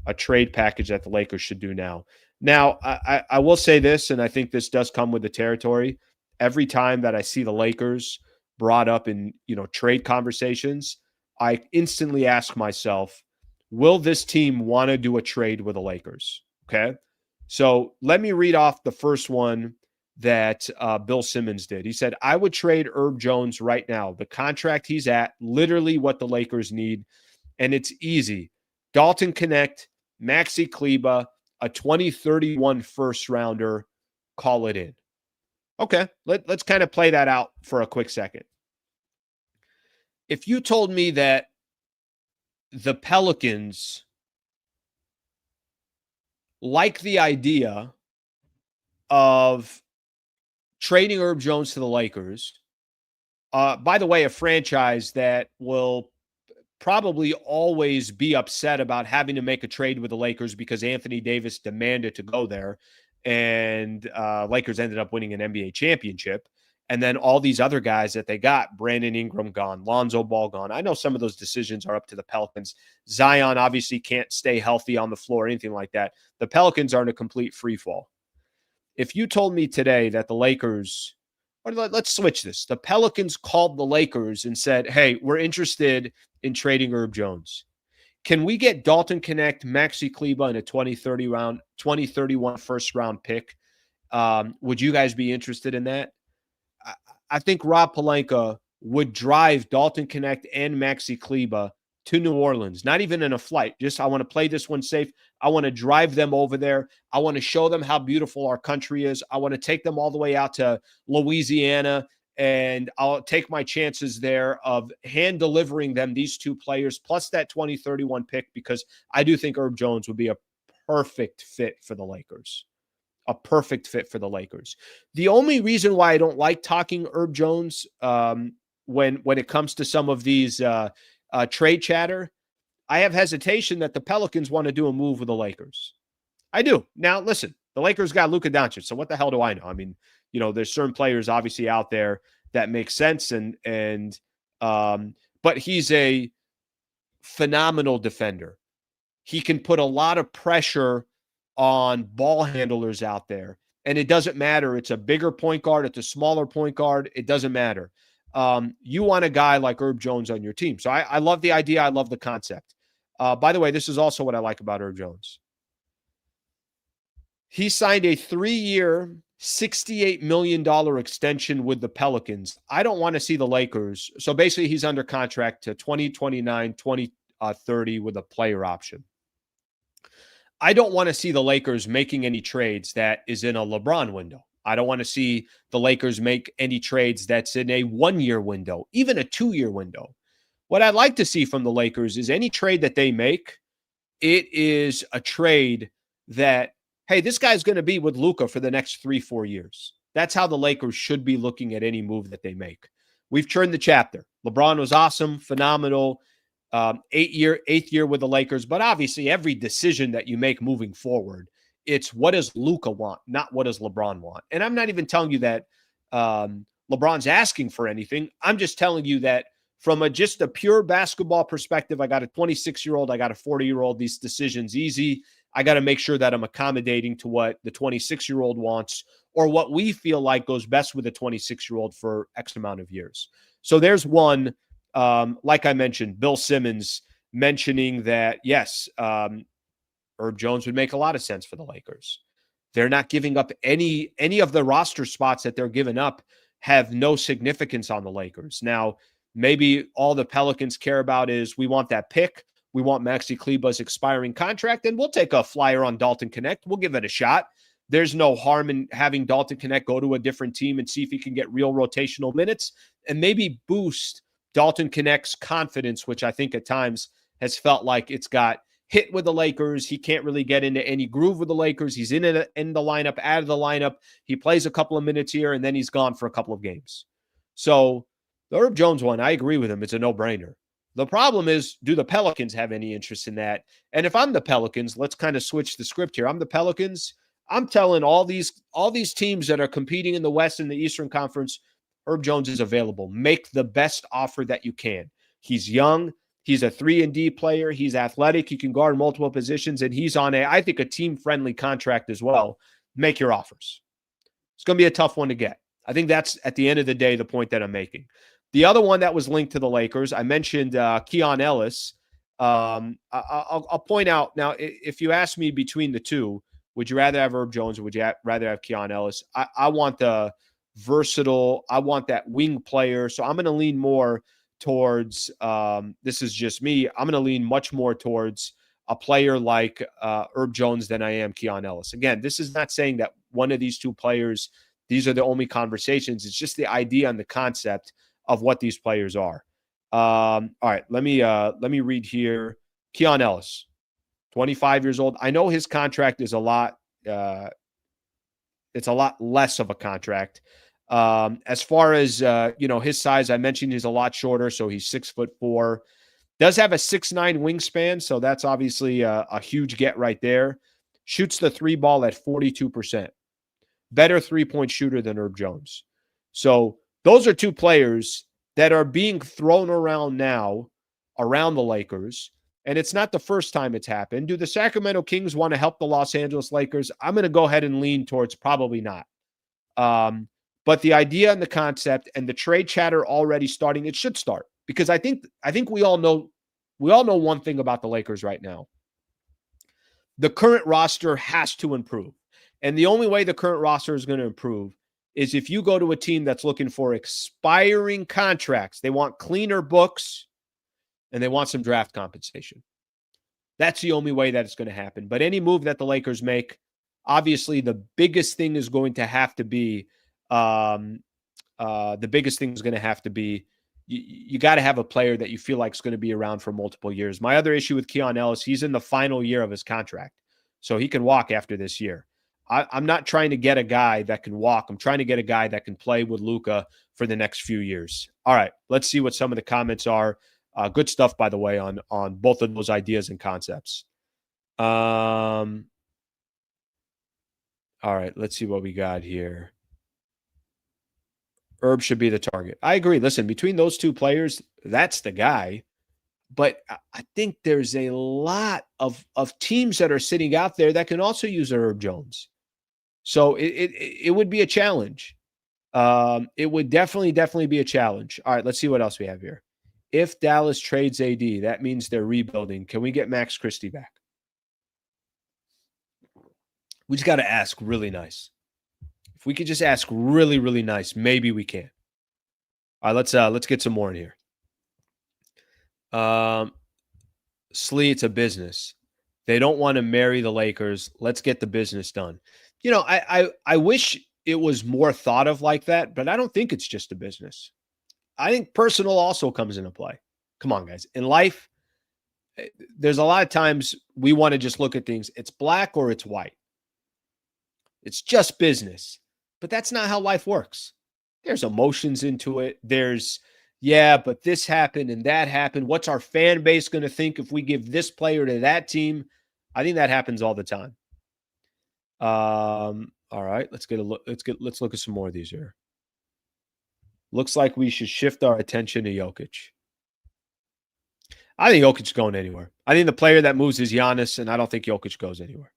a trade package that the Lakers should do now. Now, I will say this, and I think this does come with the territory. Every time that I see the Lakers brought up in trade conversations, I instantly ask myself, will this team want to do a trade with the Lakers? Okay, so let me read off the first one that Bill Simmons did. He said, I would trade Herb Jones right now. The contract he's at, literally what the Lakers need. And it's easy. Dalton Connect, Maxi Kleba, a 2031 first rounder, call it in. Okay, let's kind of play that out for a quick second. If you told me that the Pelicans like the idea of trading Herb Jones to the Lakers, by the way, a franchise that will probably always be upset about having to make a trade with the Lakers because Anthony Davis demanded to go there, and Lakers ended up winning an NBA championship. And then all these other guys that they got, Brandon Ingram gone, Lonzo Ball gone. I know some of those decisions are up to the Pelicans. Zion obviously can't stay healthy on the floor or anything like that. The Pelicans are in a complete free fall. If you told me today that the Lakers, or let's switch this, the Pelicans called the Lakers and said, hey, we're interested in trading Herb Jones. Can we get Dalton Connect, Maxi Kleba, and a 2031 first round pick? Would you guys be interested in that? I think Rob Pelinka would drive Dalton Connect and Maxi Kleba to New Orleans, not even in a flight. Just, I want to play this one safe. I want to drive them over there. I want to show them how beautiful our country is. I want to take them all the way out to Louisiana, and I'll take my chances there of hand delivering them these two players plus that 2031 pick, because I do think Herb Jones would be a perfect fit for the Lakers. A perfect fit for the Lakers. The only reason why I don't like talking Herb Jones when it comes to some of these trade chatter, I have hesitation that the Pelicans want to do a move with the Lakers. I do. Now, listen, the Lakers got Luka Doncic, so what the hell do I know? I mean, there's certain players obviously out there that make sense, but he's a phenomenal defender. He can put a lot of pressure on ball handlers out there. And it doesn't matter. It's a bigger point guard. It's a smaller point guard. It doesn't matter. You want a guy like Herb Jones on your team. So I love the idea. I love the concept. By the way, this is also what I like about Herb Jones. He signed a 3-year, $68 million extension with the Pelicans. I don't want to see the Lakers. So basically he's under contract to 2029, 2030 with a player option. I don't want to see the Lakers making any trades that is in a LeBron window. I don't want to see the Lakers make any trades that's in a 1-year window, even a 2-year window. What I'd like to see from the Lakers is any trade that they make, it is a trade that, hey, this guy's going to be with Luka for the next 3-4 years. That's how the Lakers should be looking at any move that they make. We've turned the chapter. LeBron was awesome, phenomenal. 8th year with the Lakers, but obviously every decision that you make moving forward, it's what does Luka want, not what does LeBron want. And I'm not even telling you that LeBron's asking for anything. I'm just telling you that from just a pure basketball perspective, I got a 26-year-old, I got a 40-year-old, these decisions easy. I got to make sure that I'm accommodating to what the 26-year-old wants or what we feel like goes best with a 26-year-old for X amount of years. So there's one. Like I mentioned, Bill Simmons mentioning that, yes, Herb Jones would make a lot of sense for the Lakers. They're not giving up any of the roster spots that they're giving up have no significance on the Lakers. Now, maybe all the Pelicans care about is we want that pick. We want Maxi Kleba's expiring contract, and we'll take a flyer on Dalton Connect. We'll give it a shot. There's no harm in having Dalton Connect go to a different team and see if he can get real rotational minutes and maybe boost Dalton Connect's confidence, which I think at times has felt like it's got hit with the Lakers. He can't really get into any groove with the Lakers. He's in the lineup, out of the lineup. He plays a couple of minutes here, and then he's gone for a couple of games. So the Herb Jones one, I agree with him. It's a no-brainer. The problem is, do the Pelicans have any interest in that? And if I'm the Pelicans, let's kind of switch the script here. I'm the Pelicans. I'm telling all these teams that are competing in the West and the Eastern Conference, Herb Jones is available. Make the best offer that you can. He's young. He's a 3-and-D player. He's athletic. He can guard multiple positions, and he's on I think, a team-friendly contract as well. Make your offers. It's going to be a tough one to get. I think that's, at the end of the day, the point that I'm making. The other one that was linked to the Lakers, I mentioned Keon Ellis. I'll point out, now, if you ask me between the two, would you rather have Herb Jones or would you rather have Keon Ellis? I want the versatile. I want that wing player. So I'm going to lean more towards, this is just me, I'm going to lean much more towards a player like Herb Jones than I am Keon Ellis. Again, this is not saying that one of these two players, these are the only conversations. It's just the idea and the concept of what these players are. All right, let me read here. Keon Ellis, 25 years old. I know his contract is a lot. It's a lot less of a contract. As far as his size, I mentioned he's a lot shorter, so he's 6'4". Does have a 6'9" wingspan, so that's obviously a huge get right there. Shoots the three ball at 42%. Better three-point shooter than Herb Jones. So those are two players that are being thrown around now around the Lakers, and it's not the first time it's happened. Do the Sacramento Kings want to help the Los Angeles Lakers? I'm going to go ahead and lean towards probably not. But the idea and the concept and the trade chatter already starting, it should start, because I think we all know one thing about the Lakers right now. The current roster has to improve. And the only way the current roster is going to improve is if you go to a team that's looking for expiring contracts. They want cleaner books and they want some draft compensation. That's the only way that it's going to happen. But any move that the Lakers make, obviously the biggest thing is going to have to be you got to have a player that you feel like is going to be around for multiple years. My other issue with Keon Ellis, he's in the final year of his contract, so he can walk after this year. I'm not trying to get a guy that can walk. I'm trying to get a guy that can play with Luka for the next few years. All right, let's see what some of the comments are. Good stuff, by the way, on both of those ideas and concepts. All right, let's see what we got here. Herb should be the target. I agree. Listen, between those two players, that's the guy. But I think there's a lot of teams that are sitting out there that can also use Herb Jones. So it would be a challenge. It would definitely be a challenge. All right, let's see what else we have here. If Dallas trades AD, that means they're rebuilding. Can we get Max Christie back? We just got to ask really nice. If we could just ask really, really nice, maybe we can. All right, let's get some more in here. Slee, it's a business. They don't want to marry the Lakers. Let's get the business done. I wish it was more thought of like that, but I don't think it's just a business. I think personal also comes into play. Come on, guys. In life, there's a lot of times we want to just look at things. It's black or it's white. It's just business. But that's not how life works. There's emotions into it. There's, but this happened and that happened. What's our fan base going to think if we give this player to that team? I think that happens all the time. All right, let's look at some more of these here. Looks like we should shift our attention to Jokic. I think Jokic's going anywhere. I think the player that moves is Giannis, and I don't think Jokic goes anywhere.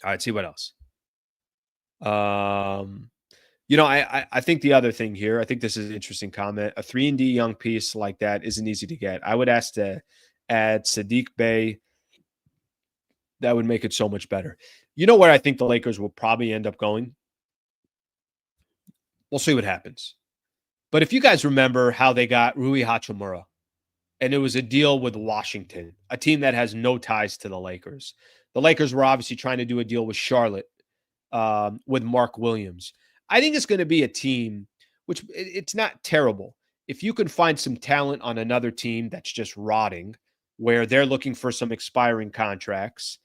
All right, see what else. I think the other thing here, I think this is an interesting comment. A 3-and-D young piece like that isn't easy to get. I would ask to add Sadiq Bey. That would make it so much better. You know where I think the Lakers will probably end up going? We'll see what happens. But if you guys remember how they got Rui Hachimura, and it was a deal with Washington, a team that has no ties to the Lakers. The Lakers were obviously trying to do a deal with Charlotte, with Mark Williams. I think it's going to be a team, which it's not terrible. if you can find some talent on another team that's just rotting, where they're looking for some expiring contracts,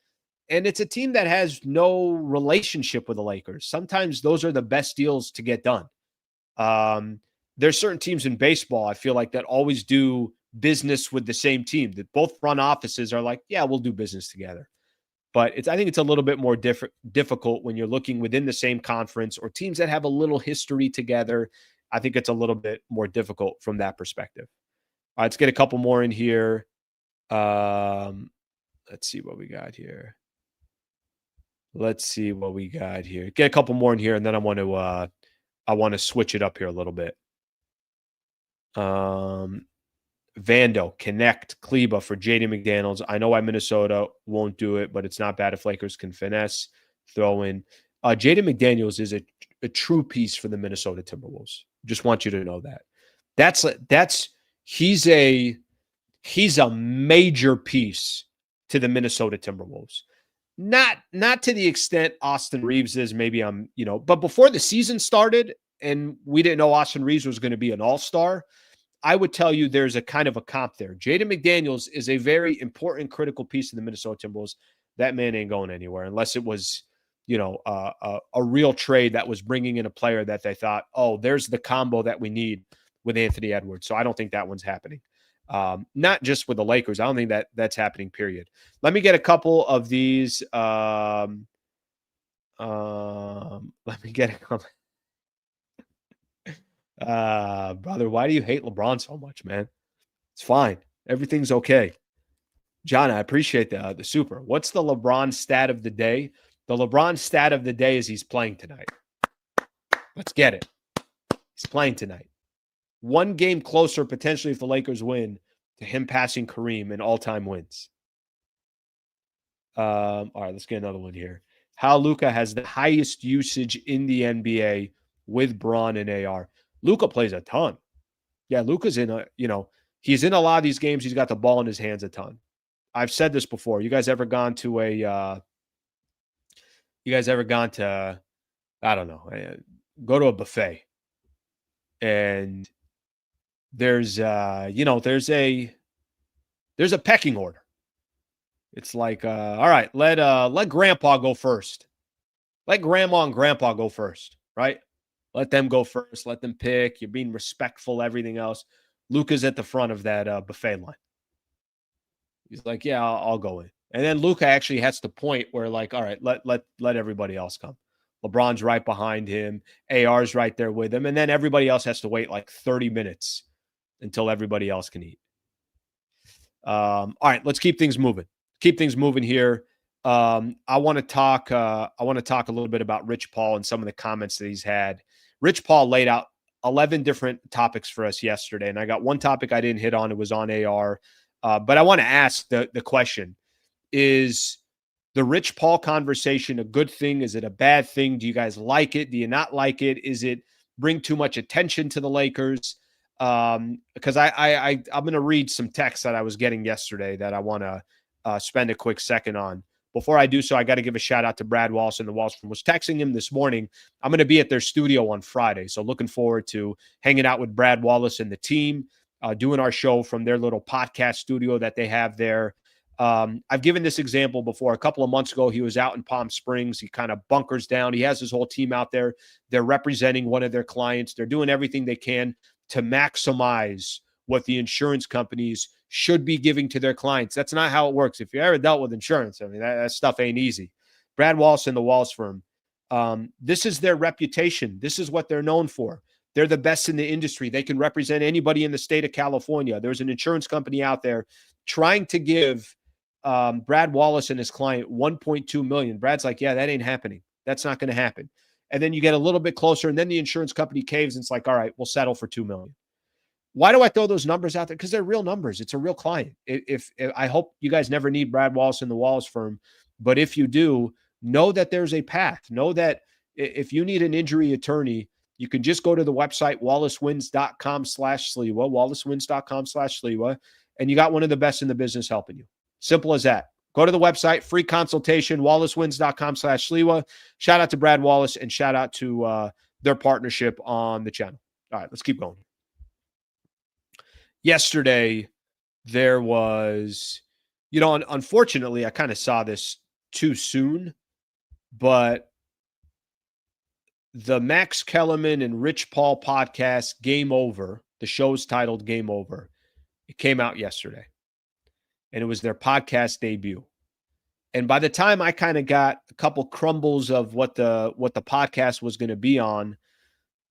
and it's a team that has no relationship with the Lakers, sometimes those are the best deals to get done. Um, there's certain teams in baseball, I feel like, that always do business with the same team, that both front offices are like, yeah, we'll do business together. But I think it's a little bit more difficult when you're looking within the same conference or teams that have a little history together. I think it's a little bit more difficult from that perspective. All right, let's get a couple more in here. Let's see what we got here. Get a couple more in here, and then I want to switch it up here a little bit. Vando, Connect, Kleba for JD McDaniels. I know why Minnesota won't do it, but it's not bad if Lakers can finesse. Throw in. JD McDaniels is a true piece for the Minnesota Timberwolves. Just want you to know that. He's a major piece to the Minnesota Timberwolves. Not to the extent Austin Reeves is. Maybe but before the season started and we didn't know Austin Reeves was going to be an all-star, I would tell you there's a kind of a comp there. Jaden McDaniels is a very important, critical piece of the Minnesota Timberwolves. That man ain't going anywhere unless it was, a real trade that was bringing in a player that they thought, oh, there's the combo that we need with Anthony Edwards. So I don't think that one's happening. Not just with the Lakers. I don't think that's happening, period. Let me get a couple of these. Let me get a couple. Brother, why do you hate LeBron so much, man? It's fine. Everything's okay. John, I appreciate the super. What's the LeBron stat of the day? The LeBron stat of the day is he's playing tonight. Let's get it. He's playing tonight. One game closer, potentially, if the Lakers win, to him passing Kareem in all-time wins. All right, let's get another one here. How Luka has the highest usage in the NBA with Braun and AR. Luka plays a ton. Yeah, Luka's he's in a lot of these games. He's got the ball in his hands a ton. I've said this before. You guys ever gone to I don't know, go to a buffet and there's a pecking order. It's like, all right, let grandpa go first. Let grandma and grandpa go first, right? Let them go first. Let them pick. You're being respectful, everything else. Luka's at the front of that buffet line. He's like, yeah, I'll go in. And then Luka actually has the point where, like, all right, let everybody else come. LeBron's right behind him. AR's right there with him. And then everybody else has to wait like 30 minutes until everybody else can eat. All right, let's keep things moving. Here. I want to talk a little bit about Rich Paul and some of the comments that he's had. Rich Paul laid out 11 different topics for us yesterday, and I got one topic I didn't hit on. It was on AR. But I want to ask the question, is the Rich Paul conversation a good thing? Is it a bad thing? Do you guys like it? Do you not like it? Is it bring too much attention to the Lakers? Because I'm going to read some texts that I was getting yesterday that I want to spend a quick second on. Before I do so, I got to give a shout out to Brad Wallace and the Wallace Firm. Was texting him this morning. I'm going to be at their studio on Friday, so looking forward to hanging out with Brad Wallace and the team, doing our show from their little podcast studio that they have there. I've given this example before. A couple of months ago, he was out in Palm Springs. He kind of bunkers down. He has his whole team out there. They're representing one of their clients. They're doing everything they can to maximize what the insurance companies should be giving to their clients. That's not how it works. If you ever dealt with insurance, I mean, that stuff ain't easy. Brad Wallace and the Wallace Firm, this is their reputation. This is what they're known for. They're the best in the industry. They can represent anybody in the state of California. There's an insurance company out there trying to give Brad Wallace and his client $1.2 million. Brad's like, yeah, that ain't happening. That's not going to happen. And then you get a little bit closer, and then the insurance company caves, and it's like, all right, we'll settle for $2 million. Why do I throw those numbers out there? Because they're real numbers. It's a real client. If I hope you guys never need Brad Wallace and the Wallace Firm, but if you do, know that there's a path. Know that if you need an injury attorney, you can just go to the website, wallacewins.com/Sliwa, wallacewins.com/Sliwa, and you got one of the best in the business helping you. Simple as that. Go to the website, free consultation, wallacewins.com/Sliwa. Shout out to Brad Wallace and shout out to their partnership on the channel. All right, let's keep going. Yesterday, there was, unfortunately, I kind of saw this too soon, but the Max Kellerman and Rich Paul podcast, Game Over, the show's titled Game Over, it came out yesterday, and it was their podcast debut. And by the time I kind of got a couple crumbles of what the podcast was going to be on,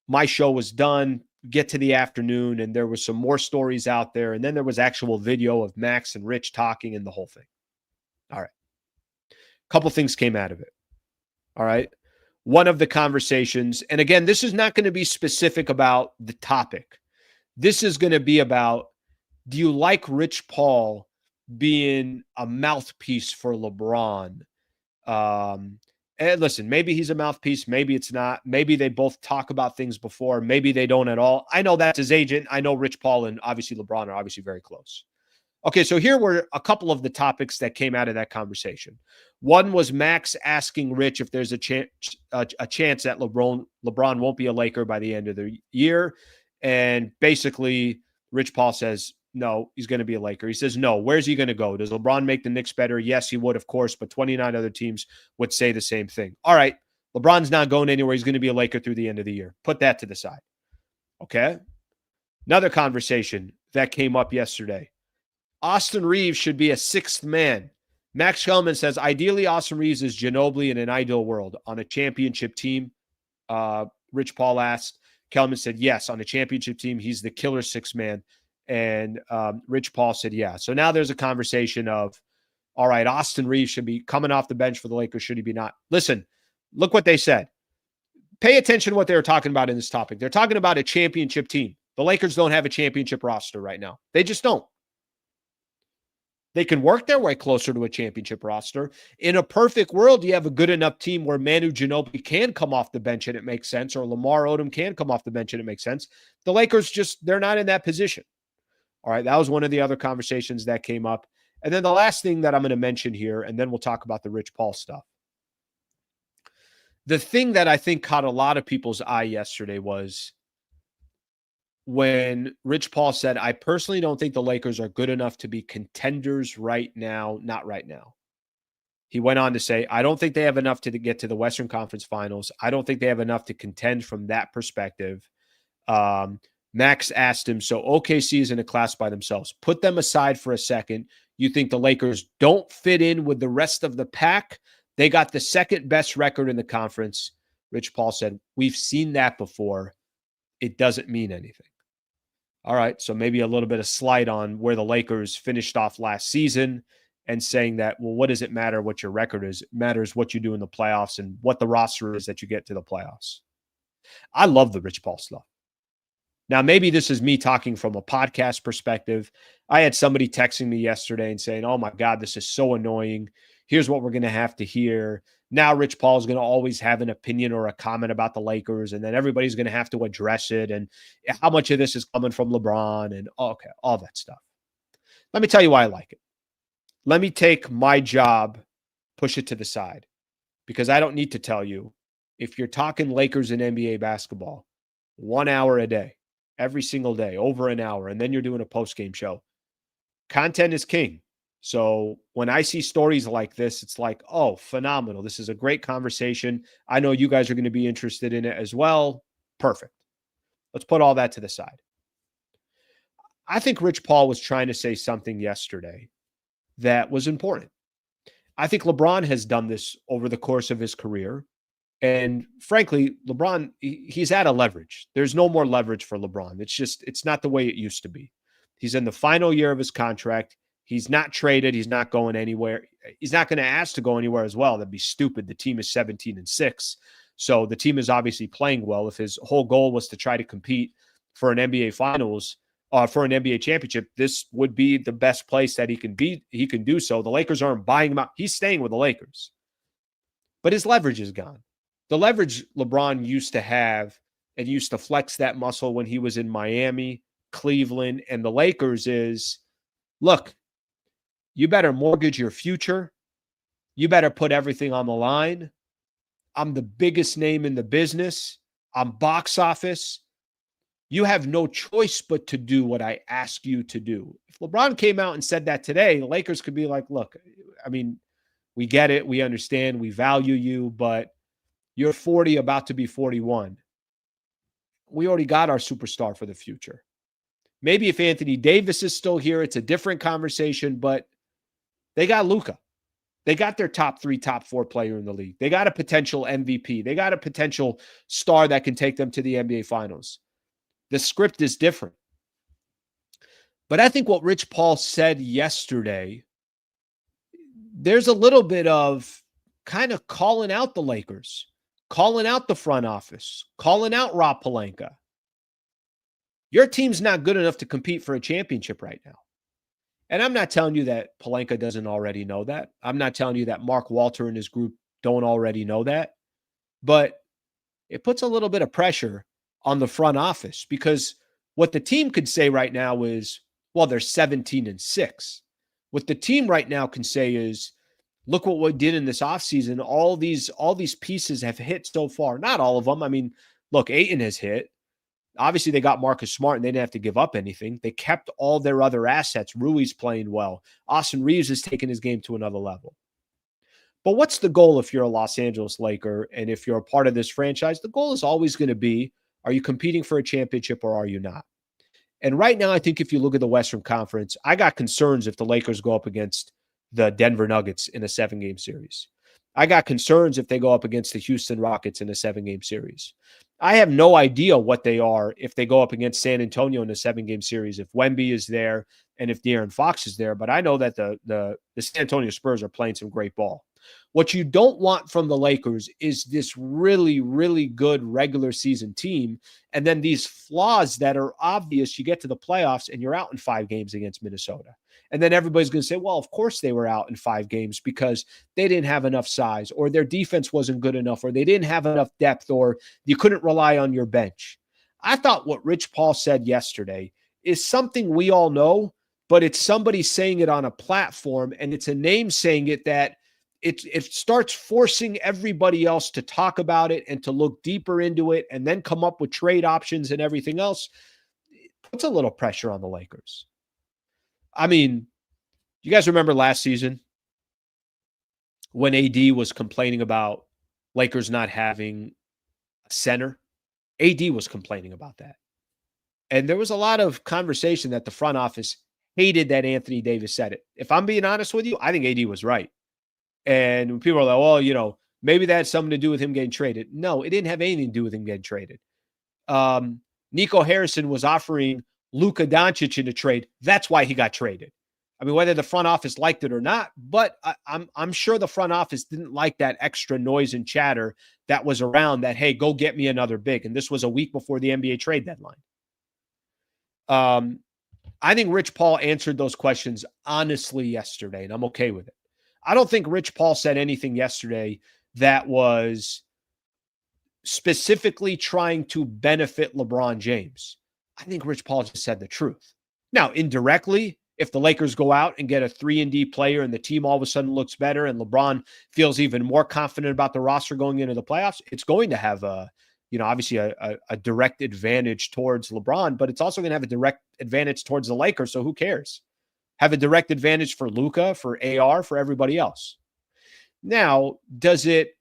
my show was done. Get to the afternoon, and there was some more stories out there, and then there was actual video of Max and Rich talking and the whole thing. All right. A couple things came out of it. All right. One of the conversations, and again, this is not going to be specific about the topic. This is going to be about, do you like Rich Paul being a mouthpiece for LeBron? And listen, maybe he's a mouthpiece. Maybe it's not. Maybe they both talk about things before. Maybe they don't at all. I know that's his agent. I know Rich Paul and obviously LeBron are obviously very close. Okay, so here were a couple of the topics that came out of that conversation. One was Max asking Rich if there's a chance that LeBron won't be a Laker by the end of the year. And basically, Rich Paul says, no, he's going to be a Laker. He says, no, where's he going to go? Does LeBron make the Knicks better? Yes, he would, of course, but 29 other teams would say the same thing. All right, LeBron's not going anywhere. He's going to be a Laker through the end of the year. Put that to the side. Okay? Another conversation that came up yesterday. Austin Reeves should be a sixth man. Max Kellerman says, ideally, Austin Reeves is Ginobili in an ideal world on a championship team. Rich Paul asked. Kellerman said, yes, on a championship team, he's the killer sixth man. And Rich Paul said, yeah. So now there's a conversation of, all right, Austin Reeves should be coming off the bench for the Lakers. Should he be not? Listen, look what they said. Pay attention to what they were talking about in this topic. They're talking about a championship team. The Lakers don't have a championship roster right now. They just don't. They can work their way closer to a championship roster. In a perfect world, you have a good enough team where Manu Ginobili can come off the bench and it makes sense, or Lamar Odom can come off the bench and it makes sense. The Lakers they're not in that position. All right, that was one of the other conversations that came up. And then the last thing that I'm going to mention here, and then we'll talk about the Rich Paul stuff. The thing that I think caught a lot of people's eye yesterday was when Rich Paul said, I personally don't think the Lakers are good enough to be contenders right now, not right now. He went on to say, I don't think they have enough to get to the Western Conference Finals. I don't think they have enough to contend from that perspective. Max asked him, so OKC is in a class by themselves. Put them aside for a second. You think the Lakers don't fit in with the rest of the pack? They got the second best record in the conference. Rich Paul said, we've seen that before. It doesn't mean anything. All right, so maybe a little bit of slight on where the Lakers finished off last season and saying that, well, what does it matter what your record is? It matters what you do in the playoffs and what the roster is that you get to the playoffs. I love the Rich Paul stuff. Now, maybe this is me talking from a podcast perspective. I had somebody texting me yesterday and saying, oh my God, this is so annoying. Here's what we're going to have to hear. Now Rich Paul is going to always have an opinion or a comment about the Lakers, and then everybody's going to have to address it. And how much of this is coming from LeBron and okay, all that stuff. Let me tell you why I like it. Let me take my job, push it to the side, because I don't need to tell you, if you're talking Lakers and NBA basketball, 1 hour a day, every single day, over an hour, and then you're doing a post-game show, content is king. So when I see stories like this, it's like, oh, phenomenal. This is a great conversation. I know you guys are going to be interested in it as well. Perfect. Let's put all that to the side. I think Rich Paul was trying to say something yesterday that was important. I think LeBron has done this over the course of his career. And frankly, LeBron, he's out of leverage. There's no more leverage for LeBron. It's not the way it used to be. He's in the final year of his contract. He's not traded. He's not going anywhere. He's not going to ask to go anywhere as well. That'd be stupid. The team is 17-6. So the team is obviously playing well. If his whole goal was to try to compete for an NBA Finals, for an NBA championship, this would be the best place that he can be. He can do so. The Lakers aren't buying him out. He's staying with the Lakers. But his leverage is gone. The leverage LeBron used to have and used to flex that muscle when he was in Miami, Cleveland, and the Lakers is, look, you better mortgage your future. You better put everything on the line. I'm the biggest name in the business. I'm box office. You have no choice but to do what I ask you to do. If LeBron came out and said that today, the Lakers could be like, look, I mean, we get it. We understand. We value you, but you're 40, about to be 41. We already got our superstar for the future. Maybe if Anthony Davis is still here, it's a different conversation, but they got Luka. They got their top 3, top 4 player in the league. They got a potential MVP. They got a potential star that can take them to the NBA Finals. The script is different. But I think what Rich Paul said yesterday, there's a little bit of kind of calling out the Lakers, calling out the front office, calling out Rob Pelinka. Your team's not good enough to compete for a championship right now. And I'm not telling you that Pelinka doesn't already know that. I'm not telling you that Mark Walter and his group don't already know that. But it puts a little bit of pressure on the front office because what the team could say right now is, well, they're 17-6. What the team right now can say is, look what we did in this offseason. All these pieces have hit so far. Not all of them. I mean, look, Ayton has hit. Obviously, they got Marcus Smart and they didn't have to give up anything. They kept all their other assets. Rui's playing well. Austin Reeves has taken his game to another level. But what's the goal if you're a Los Angeles Laker and if you're a part of this franchise? The goal is always going to be, are you competing for a championship or are you not? And right now, I think if you look at the Western Conference, I got concerns if the Lakers go up against the Denver Nuggets in a 7-game series. I got concerns if they go up against the Houston Rockets in a 7-game series. I have no idea what they are if they go up against San Antonio in a 7-game series, if Wemby is there and if De'Aaron Fox is there. But I know that the San Antonio Spurs are playing some great ball. What you don't want from the Lakers is this really, really good regular season team. And then these flaws that are obvious, you get to the playoffs and you're out in 5 games against Minnesota. And then everybody's going to say, well, of course they were out in 5 games because they didn't have enough size or their defense wasn't good enough or they didn't have enough depth or you couldn't rely on your bench. I thought what Rich Paul said yesterday is something we all know, but it's somebody saying it on a platform and it's a name saying it that it starts forcing everybody else to talk about it and to look deeper into it and then come up with trade options and everything else. It puts a little pressure on the Lakers. I mean, you guys remember last season when AD was complaining about Lakers not having a center? AD was complaining about that. And there was a lot of conversation that the front office hated that Anthony Davis said it. If I'm being honest with you, I think AD was right. And people are like, well, maybe that had something to do with him getting traded. No, it didn't have anything to do with him getting traded. Nico Harrison was offering Luka Doncic in a trade. That's why he got traded. I mean, whether the front office liked it or not, but I'm sure the front office didn't like that extra noise and chatter that was around that, hey, go get me another big. And this was a week before the NBA trade deadline. I think Rich Paul answered those questions honestly yesterday, and I'm okay with it. I don't think Rich Paul said anything yesterday that was specifically trying to benefit LeBron James. I think Rich Paul just said the truth. Now, indirectly, if the Lakers go out and get a 3-and-D player and the team all of a sudden looks better and LeBron feels even more confident about the roster going into the playoffs, it's going to have obviously a direct advantage towards LeBron, but it's also going to have a direct advantage towards the Lakers. So who cares? Have a direct advantage for Luka, for AR, for everybody else. Now, does it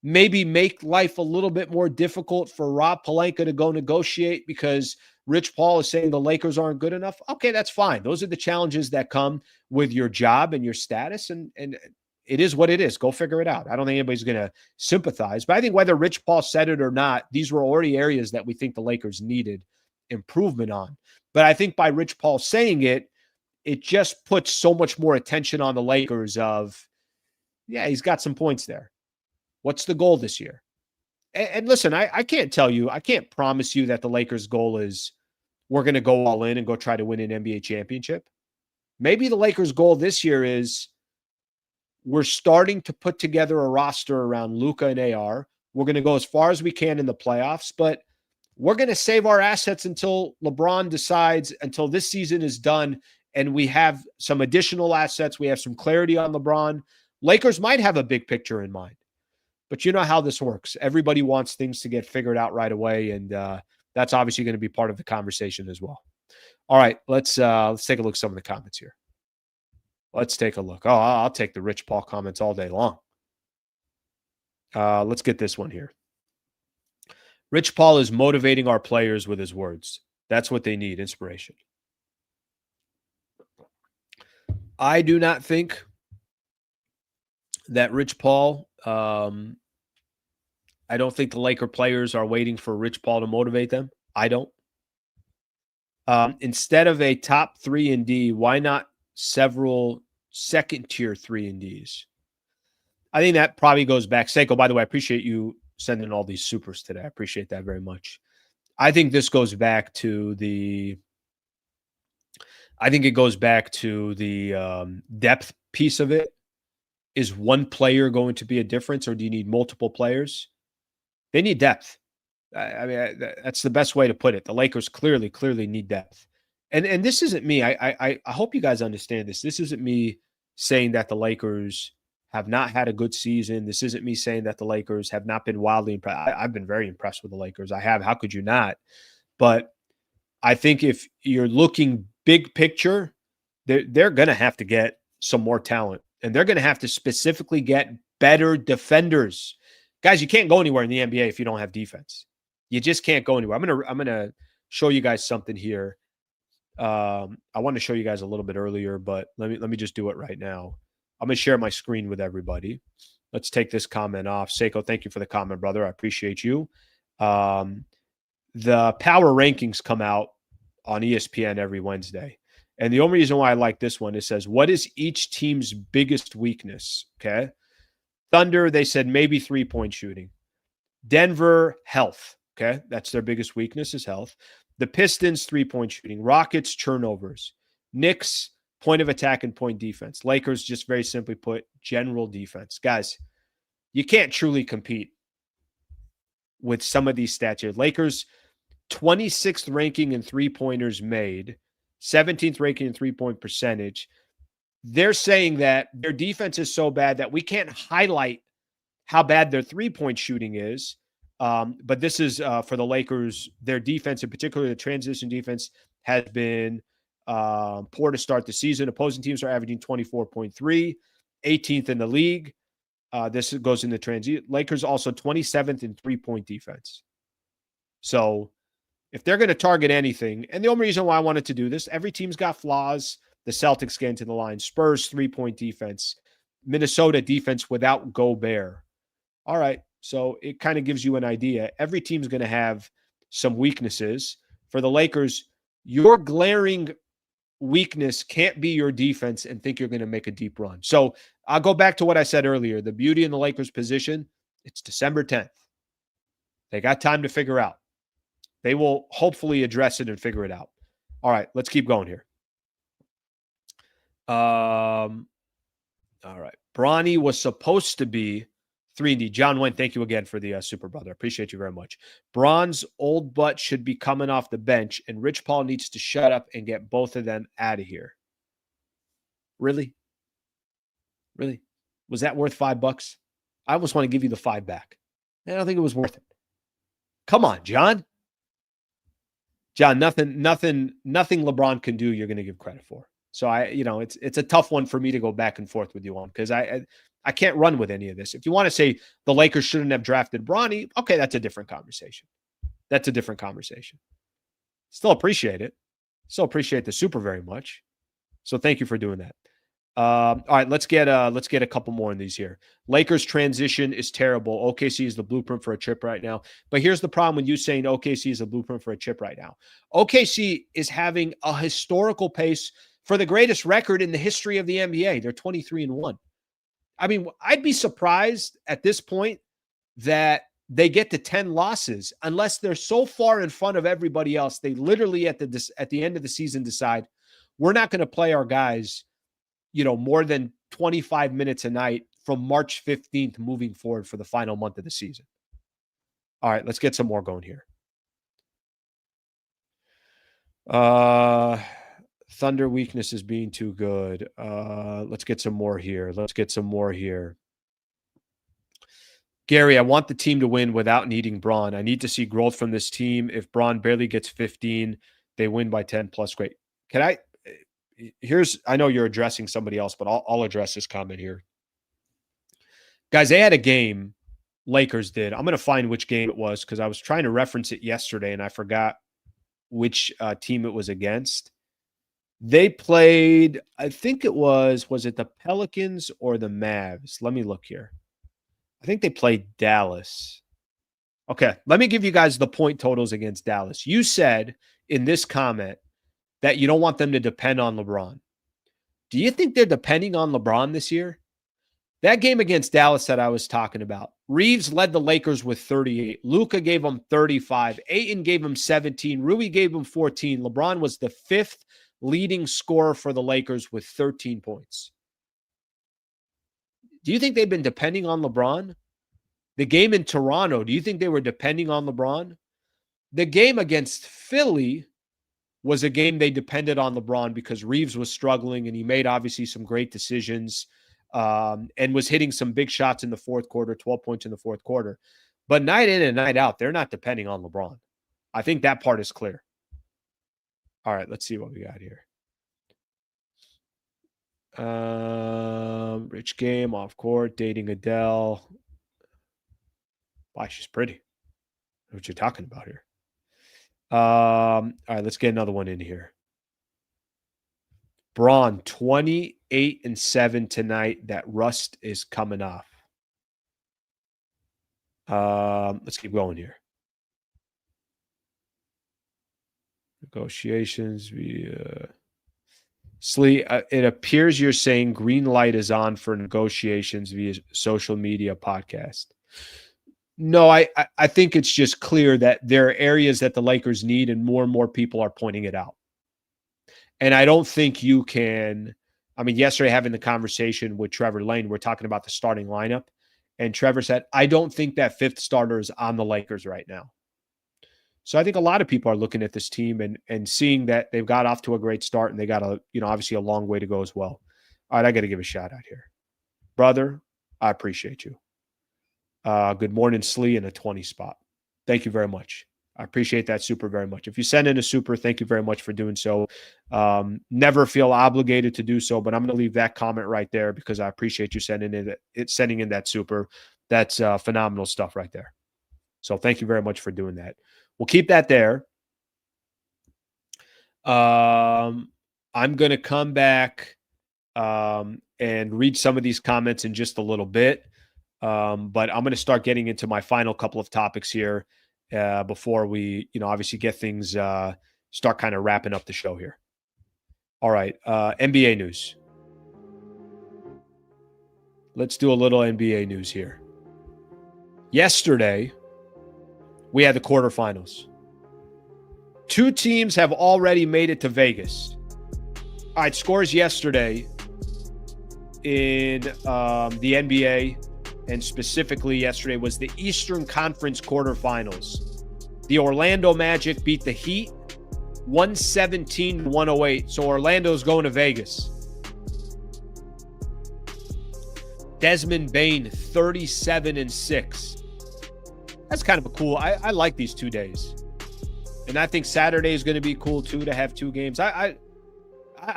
maybe make life a little bit more difficult for Rob Pelinka to go negotiate because Rich Paul is saying the Lakers aren't good enough? Okay, that's fine. Those are the challenges that come with your job and your status, and it is what it is. Go figure it out. I don't think anybody's going to sympathize, but I think whether Rich Paul said it or not, these were already areas that we think the Lakers needed improvement on. But I think by Rich Paul saying it, it just puts so much more attention on the Lakers of, yeah, he's got some points there. What's the goal this year? And listen, I can't tell you, I can't promise you that the Lakers' goal is we're going to go all in and go try to win an NBA championship. Maybe the Lakers' goal this year is we're starting to put together a roster around Luka and AR. We're going to go as far as we can in the playoffs, but we're going to save our assets until LeBron decides, until this season is done, and we have some additional assets. We have some clarity on LeBron. Lakers might have a big picture in mind, but you know how this works. Everybody wants things to get figured out right away, and that's obviously going to be part of the conversation as well. All right, let's take a look at some of the comments here. Let's take a look. Oh, I'll take the Rich Paul comments all day long. Let's get this one here. Rich Paul is motivating our players with his words. That's what they need, inspiration. I do not think that Rich Paul, I don't think the Laker players are waiting for Rich Paul to motivate them. I don't. Instead of a top 3 and D, why not several second tier 3 and Ds? I think that probably goes back. Seiko, by the way, I appreciate you sending all these supers today. I appreciate that very much. I think this goes back to the depth piece of it. Is one player going to be a difference, or do you need multiple players? They need depth. I mean, that's the best way to put it. The Lakers clearly need depth. And this isn't me. I hope you guys understand this. This isn't me saying that the Lakers have not had a good season. This isn't me saying that the Lakers have not been wildly impressed. I've been very impressed with the Lakers. I have. How could you not? But I think if you're looking big picture, they're going to have to get some more talent. And they're going to have to specifically get better defenders. Guys, you can't go anywhere in the NBA if you don't have defense. You just can't go anywhere. I'm gonna show you guys something here. I want to show you guys a little bit earlier, but let me just do it right now. I'm gonna share my screen with everybody. Let's take this comment off. Seiko, thank you for the comment, brother. I appreciate you. The power rankings come out on ESPN every Wednesday. And the only reason why I like this one, it says, what is each team's biggest weakness? Okay. Thunder, they said maybe 3-point shooting. Denver, health. Okay. That's their biggest weakness is health. The Pistons, 3-point shooting. Rockets, turnovers. Knicks, point of attack and point defense. Lakers, just very simply put, general defense. Guys, you can't truly compete with some of these stats here. Lakers, 26th ranking in three-pointers made. 17th ranking in three-point percentage. They're saying that their defense is so bad that we can't highlight how bad their three-point shooting is. But this is for the Lakers. Their defense, in particular, the transition defense, has been poor to start the season. Opposing teams are averaging 24.3, 18th in the league. This goes in the transit. Lakers also 27th in three-point defense. So if they're going to target anything, and the only reason why I wanted to do this, every team's got flaws. The Celtics get into the line. Spurs, three-point defense. Minnesota defense without Gobert. All right, so it kind of gives you an idea. Every team's going to have some weaknesses. For the Lakers, your glaring weakness can't be your defense and think you're going to make a deep run. So I'll go back to what I said earlier. The beauty in the Lakers' position, it's December 10th. They got time to figure out. They will hopefully address it and figure it out. All right, let's keep going here. All right. Bronny was supposed to be 3D. John Wayne, thank you again for the super brother. Appreciate you very much. Bron's old butt should be coming off the bench, and Rich Paul needs to shut up and get both of them out of here. Really? Really? Was that worth $5? I almost want to give you the $5 back. I don't think it was worth it. Come on, John. John, nothing LeBron can do, you're going to give credit for. So it's a tough one for me to go back and forth with you on because I can't run with any of this. If you want to say the Lakers shouldn't have drafted Bronny, okay, that's a different conversation. Still appreciate it. Still appreciate the super very much. So thank you for doing that. All right, let's get a couple more in these here. Lakers transition is terrible. OKC is the blueprint for a chip right now. But here's the problem with you saying OKC is a blueprint for a chip right now. OKC is having a historical pace for the greatest record in the history of the NBA. They're 23-1. I mean, I'd be surprised at this point that they get to 10 losses unless they're so far in front of everybody else. They literally at the end of the season decide we're not going to play our guys more than 25 minutes a night from March 15th moving forward for the final month of the season. All right, let's get some more going here. Thunder weakness is being too good. Let's get some more here. Gary, I want the team to win without needing Braun. I need to see growth from this team. If Braun barely gets 15, they win by 10 plus. Great. Can I? I know you're addressing somebody else, but I'll address this comment here. Guys, they had a game, Lakers did. I'm going to find which game it was because I was trying to reference it yesterday and I forgot which team it was against. They played, I think it was it the Pelicans or the Mavs? Let me look here. I think they played Dallas. Okay, let me give you guys the point totals against Dallas. You said in this comment that you don't want them to depend on LeBron. Do you think they're depending on LeBron this year? That game against Dallas that I was talking about, Reeves led the Lakers with 38. Luka gave them 35. Ayton gave them 17. Rui gave them 14. LeBron was the fifth leading scorer for the Lakers with 13 points. Do you think they've been depending on LeBron? The game in Toronto, do you think they were depending on LeBron? The game against Philly was a game they depended on LeBron because Reeves was struggling and he made obviously some great decisions and was hitting some big shots in the fourth quarter, 12 points in the fourth quarter. But night in and night out, they're not depending on LeBron. I think that part is clear. All right, let's see what we got here. Rich game, off court, dating Adele. Why, she's pretty. What you're talking about here. All right, let's get another one in here. Braun, 28-7 tonight. That rust is coming off. Let's keep going here. Negotiations. Slee, it appears you're saying green light is on for negotiations via social media podcast. No, I think it's just clear that there are areas that the Lakers need and more people are pointing it out. And I don't think you can, yesterday having the conversation with Trevor Lane, we're talking about the starting lineup. And Trevor said, I don't think that fifth starter is on the Lakers right now. So I think a lot of people are looking at this team and seeing that they've got off to a great start and they got obviously a long way to go as well. All right, I got to give a shout out here. Brother, I appreciate you. Good morning, Slee, in a 20 spot. Thank you very much. I appreciate that super very much. If you send in a super, thank you very much for doing so. Never feel obligated to do so, but I'm going to leave that comment right there because I appreciate you sending in that super. That's phenomenal stuff right there. So thank you very much for doing that. We'll keep that there. I'm going to come back and read some of these comments in just a little bit. But I'm going to start getting into my final couple of topics here before we, obviously get things, start kind of wrapping up the show here. All right. NBA news. Let's do a little NBA news here. Yesterday, we had the quarterfinals. Two teams have already made it to Vegas. All right, scores yesterday in the NBA, and specifically yesterday was the Eastern Conference quarterfinals. The Orlando Magic beat the Heat 117-108. So Orlando's going to Vegas. Desmond Bane, 37-6. That's kind of a cool. I like these 2 days. And I think Saturday is going to be cool too to have two games. I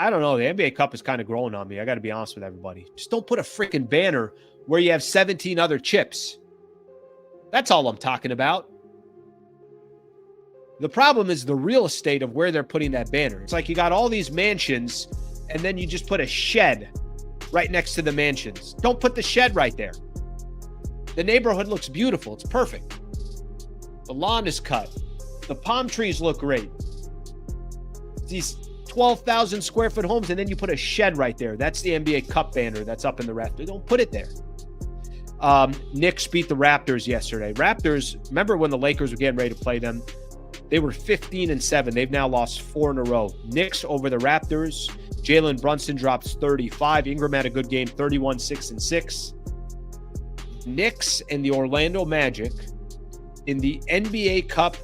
don't know. The NBA Cup is kind of growing on me. I got to be honest with everybody. Just don't put a freaking banner where you have 17 other chips. That's all I'm talking about. The problem is the real estate of where they're putting that banner. It's like you got all these mansions and then you just put a shed right next to the mansions. Don't put the shed right there. The neighborhood looks beautiful. It's perfect. The lawn is cut. The palm trees look great. These 12,000 square foot homes, and then you put a shed right there. That's the NBA Cup banner that's up in the rafter. Don't put it there. Knicks beat the Raptors yesterday. Raptors, remember when the Lakers were getting ready to play them? They were 15-7. They've now lost 4 in a row. Knicks over the Raptors. Jalen Brunson drops 35. Ingram had a good game, 31-6-6. Knicks and the Orlando Magic in the NBA Cup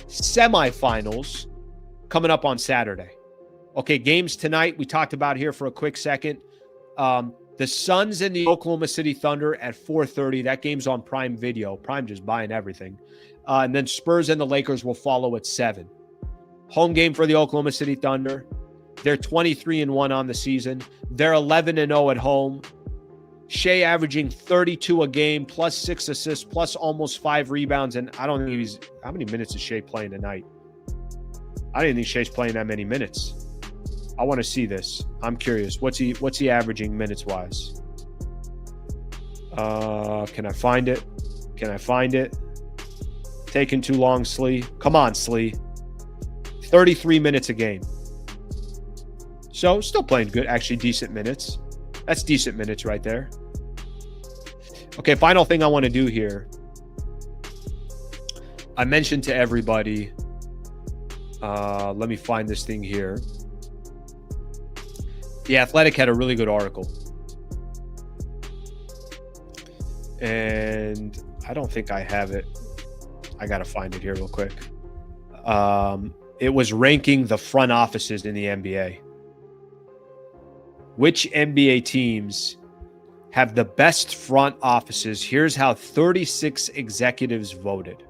semifinals coming up on Saturday. Okay, games tonight we talked about here for a quick second. The Suns and the Oklahoma City Thunder at 4:30. That game's on Prime Video. Prime just buying everything. And then Spurs and the Lakers will follow at 7. Home game for the Oklahoma City Thunder. They're 23-1 on the season. They're 11-0 at home. Shea averaging 32 a game, plus 6 assists, plus almost 5 rebounds. And I don't think he's... How many minutes is Shea playing tonight? I didn't think Shea's playing that many minutes. I want to see this. I'm curious. What's he averaging minutes-wise? Can I find it? Can I find it? Taking too long, Slee. Come on, Slee. 33 minutes a game. So, still playing good. Actually, decent minutes. That's decent minutes right there. Okay, final thing I want to do here. I mentioned to everybody... let me find this thing here. The Athletic had a really good article. And I don't think I have it. I got to find it here real quick. It was ranking the front offices in the NBA. Which NBA teams have the best front offices? Here's how 36 executives voted.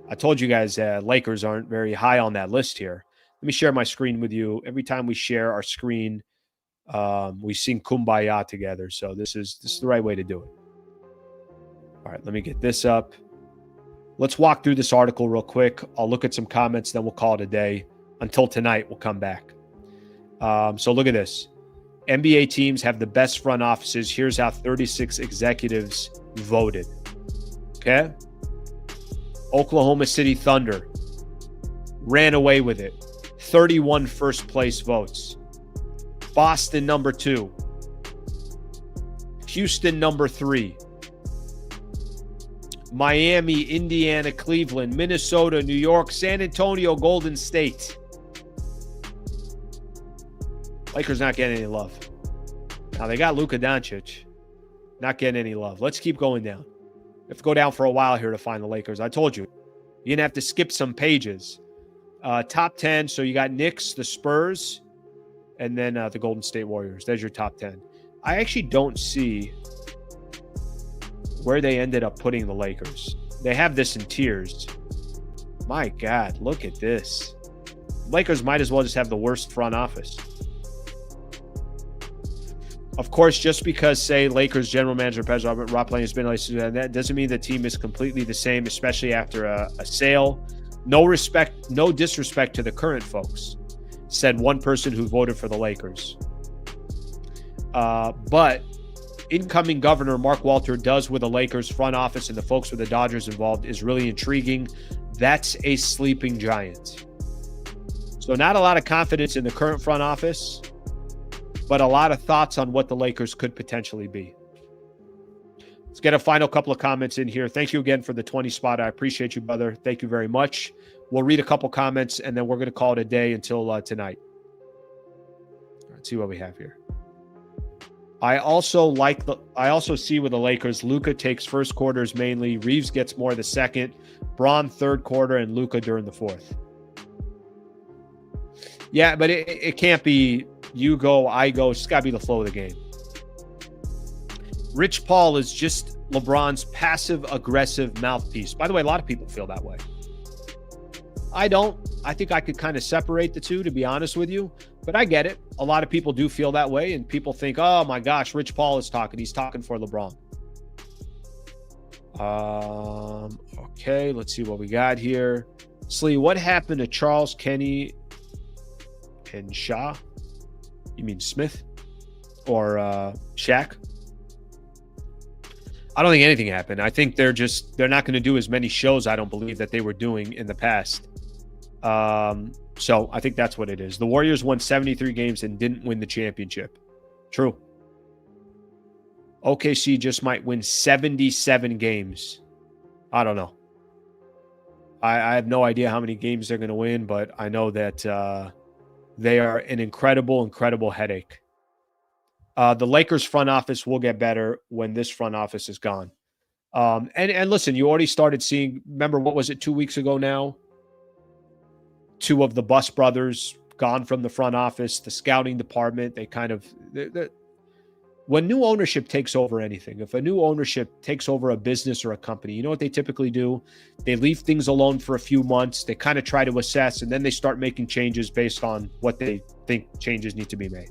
I told you guys Lakers aren't very high on that list here. Let me share my screen with you. Every time we share our screen, we sing Kumbaya together. So this is the right way to do it. All right, let me get this up. Let's walk through this article real quick. I'll look at some comments, then we'll call it a day. Until tonight, we'll come back. So look at this. NBA teams have the best front offices. Here's how 36 executives voted. Okay? Oklahoma City Thunder ran away with it. 31 first place votes. Boston number 2. Houston number 3. Miami, Indiana, Cleveland, Minnesota, New York, San Antonio, Golden State. Lakers not getting any love. Now they got Luka Doncic. Not getting any love. Let's keep going down. We have to go down for a while here to find the Lakers. I told you. You're going to have to skip some pages. Top 10. So you got Knicks, the Spurs, and then the Golden State Warriors. There's your top 10. I actually don't see where they ended up putting the Lakers. They have this in tiers. My God, look at this. Lakers might as well just have the worst front office. Of course, just because, say, Lakers general manager Rob Pelinka has been like that doesn't mean the team is completely the same, especially after a sale. No disrespect to the current folks, said one person who voted for the Lakers. But incoming governor Mark Walter does with the Lakers front office and the folks with the Dodgers involved is really intriguing. That's a sleeping giant. So not a lot of confidence in the current front office, but a lot of thoughts on what the Lakers could potentially be. Let's get a final couple of comments in here. Thank you again for the 20 spot. I appreciate you, brother. Thank you very much. We'll read a couple comments, and then we're going to call it a day until tonight. Let's see what we have here. I also see with the Lakers, Luka takes first quarters mainly. Reeves gets more the second. Braun third quarter, and Luka during the fourth. Yeah, but it can't be you go, I go. It's got to be the flow of the game. Rich Paul is just LeBron's passive-aggressive mouthpiece. By the way, a lot of people feel that way. I don't. I think I could kind of separate the two, to be honest with you. But I get it. A lot of people do feel that way, and people think, oh, my gosh, Rich Paul is talking. He's talking for LeBron. Okay, let's see what we got here. Slee, what happened to Charles, Kenny, and Shaw? You mean Smith? Or Shaq? I don't think anything happened. I think they're not going to do as many shows, I don't believe, that they were doing in the past. So I think that's what it is. The Warriors won 73 games and didn't win the championship. True. OKC just might win 77 games. I don't know. I have no idea how many games they're going to win, but I know that they are an incredible, incredible headache. The Lakers front office will get better when this front office is gone. And listen, you already started seeing, remember, what was it, 2 weeks ago now? 2 of the Bus brothers gone from the front office, the scouting department. They kind of, when new ownership takes over anything, if a new ownership takes over a business or a company, you know what they typically do? They leave things alone for a few months. They kind of try to assess, and then they start making changes based on what they think changes need to be made.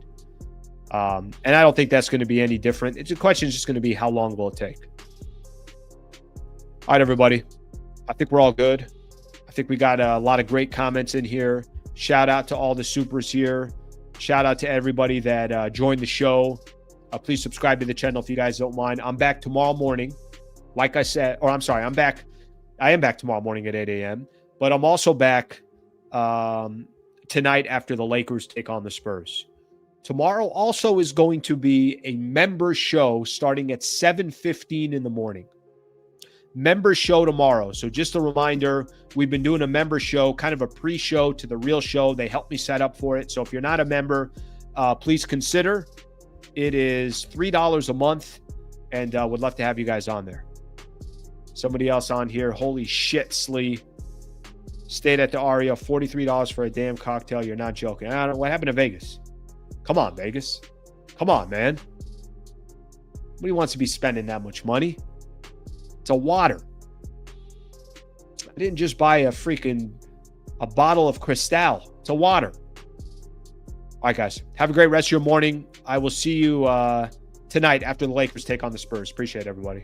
And I don't think that's going to be any different. The question is just going to be how long will it take? All right, everybody. I think we're all good. I think we got a lot of great comments in here. Shout out to all the supers here. Shout out to everybody that joined the show. Please subscribe to the channel if you guys don't mind. I'm back tomorrow morning. Like I said, or I'm sorry, I am back tomorrow morning at 8 a.m. But I'm also back tonight after the Lakers take on the Spurs. Tomorrow also is going to be a member show starting at 7:15 in the morning. Member show tomorrow. So just a reminder, we've been doing a member show, kind of a pre-show to the real show. They helped me set up for it. So if you're not a member, please consider. It is $3 a month, and would love to have you guys on there. Somebody else on here. Holy shit, Slee. Stayed at the Aria, $43 for a damn cocktail. You're not joking. I don't know what happened to Vegas. Come on, Vegas. Come on, man. Nobody wants to be spending that much money. It's a water. I didn't just buy a bottle of Cristal. It's a water. All right, guys. Have a great rest of your morning. I will see you tonight after the Lakers take on the Spurs. Appreciate it, everybody.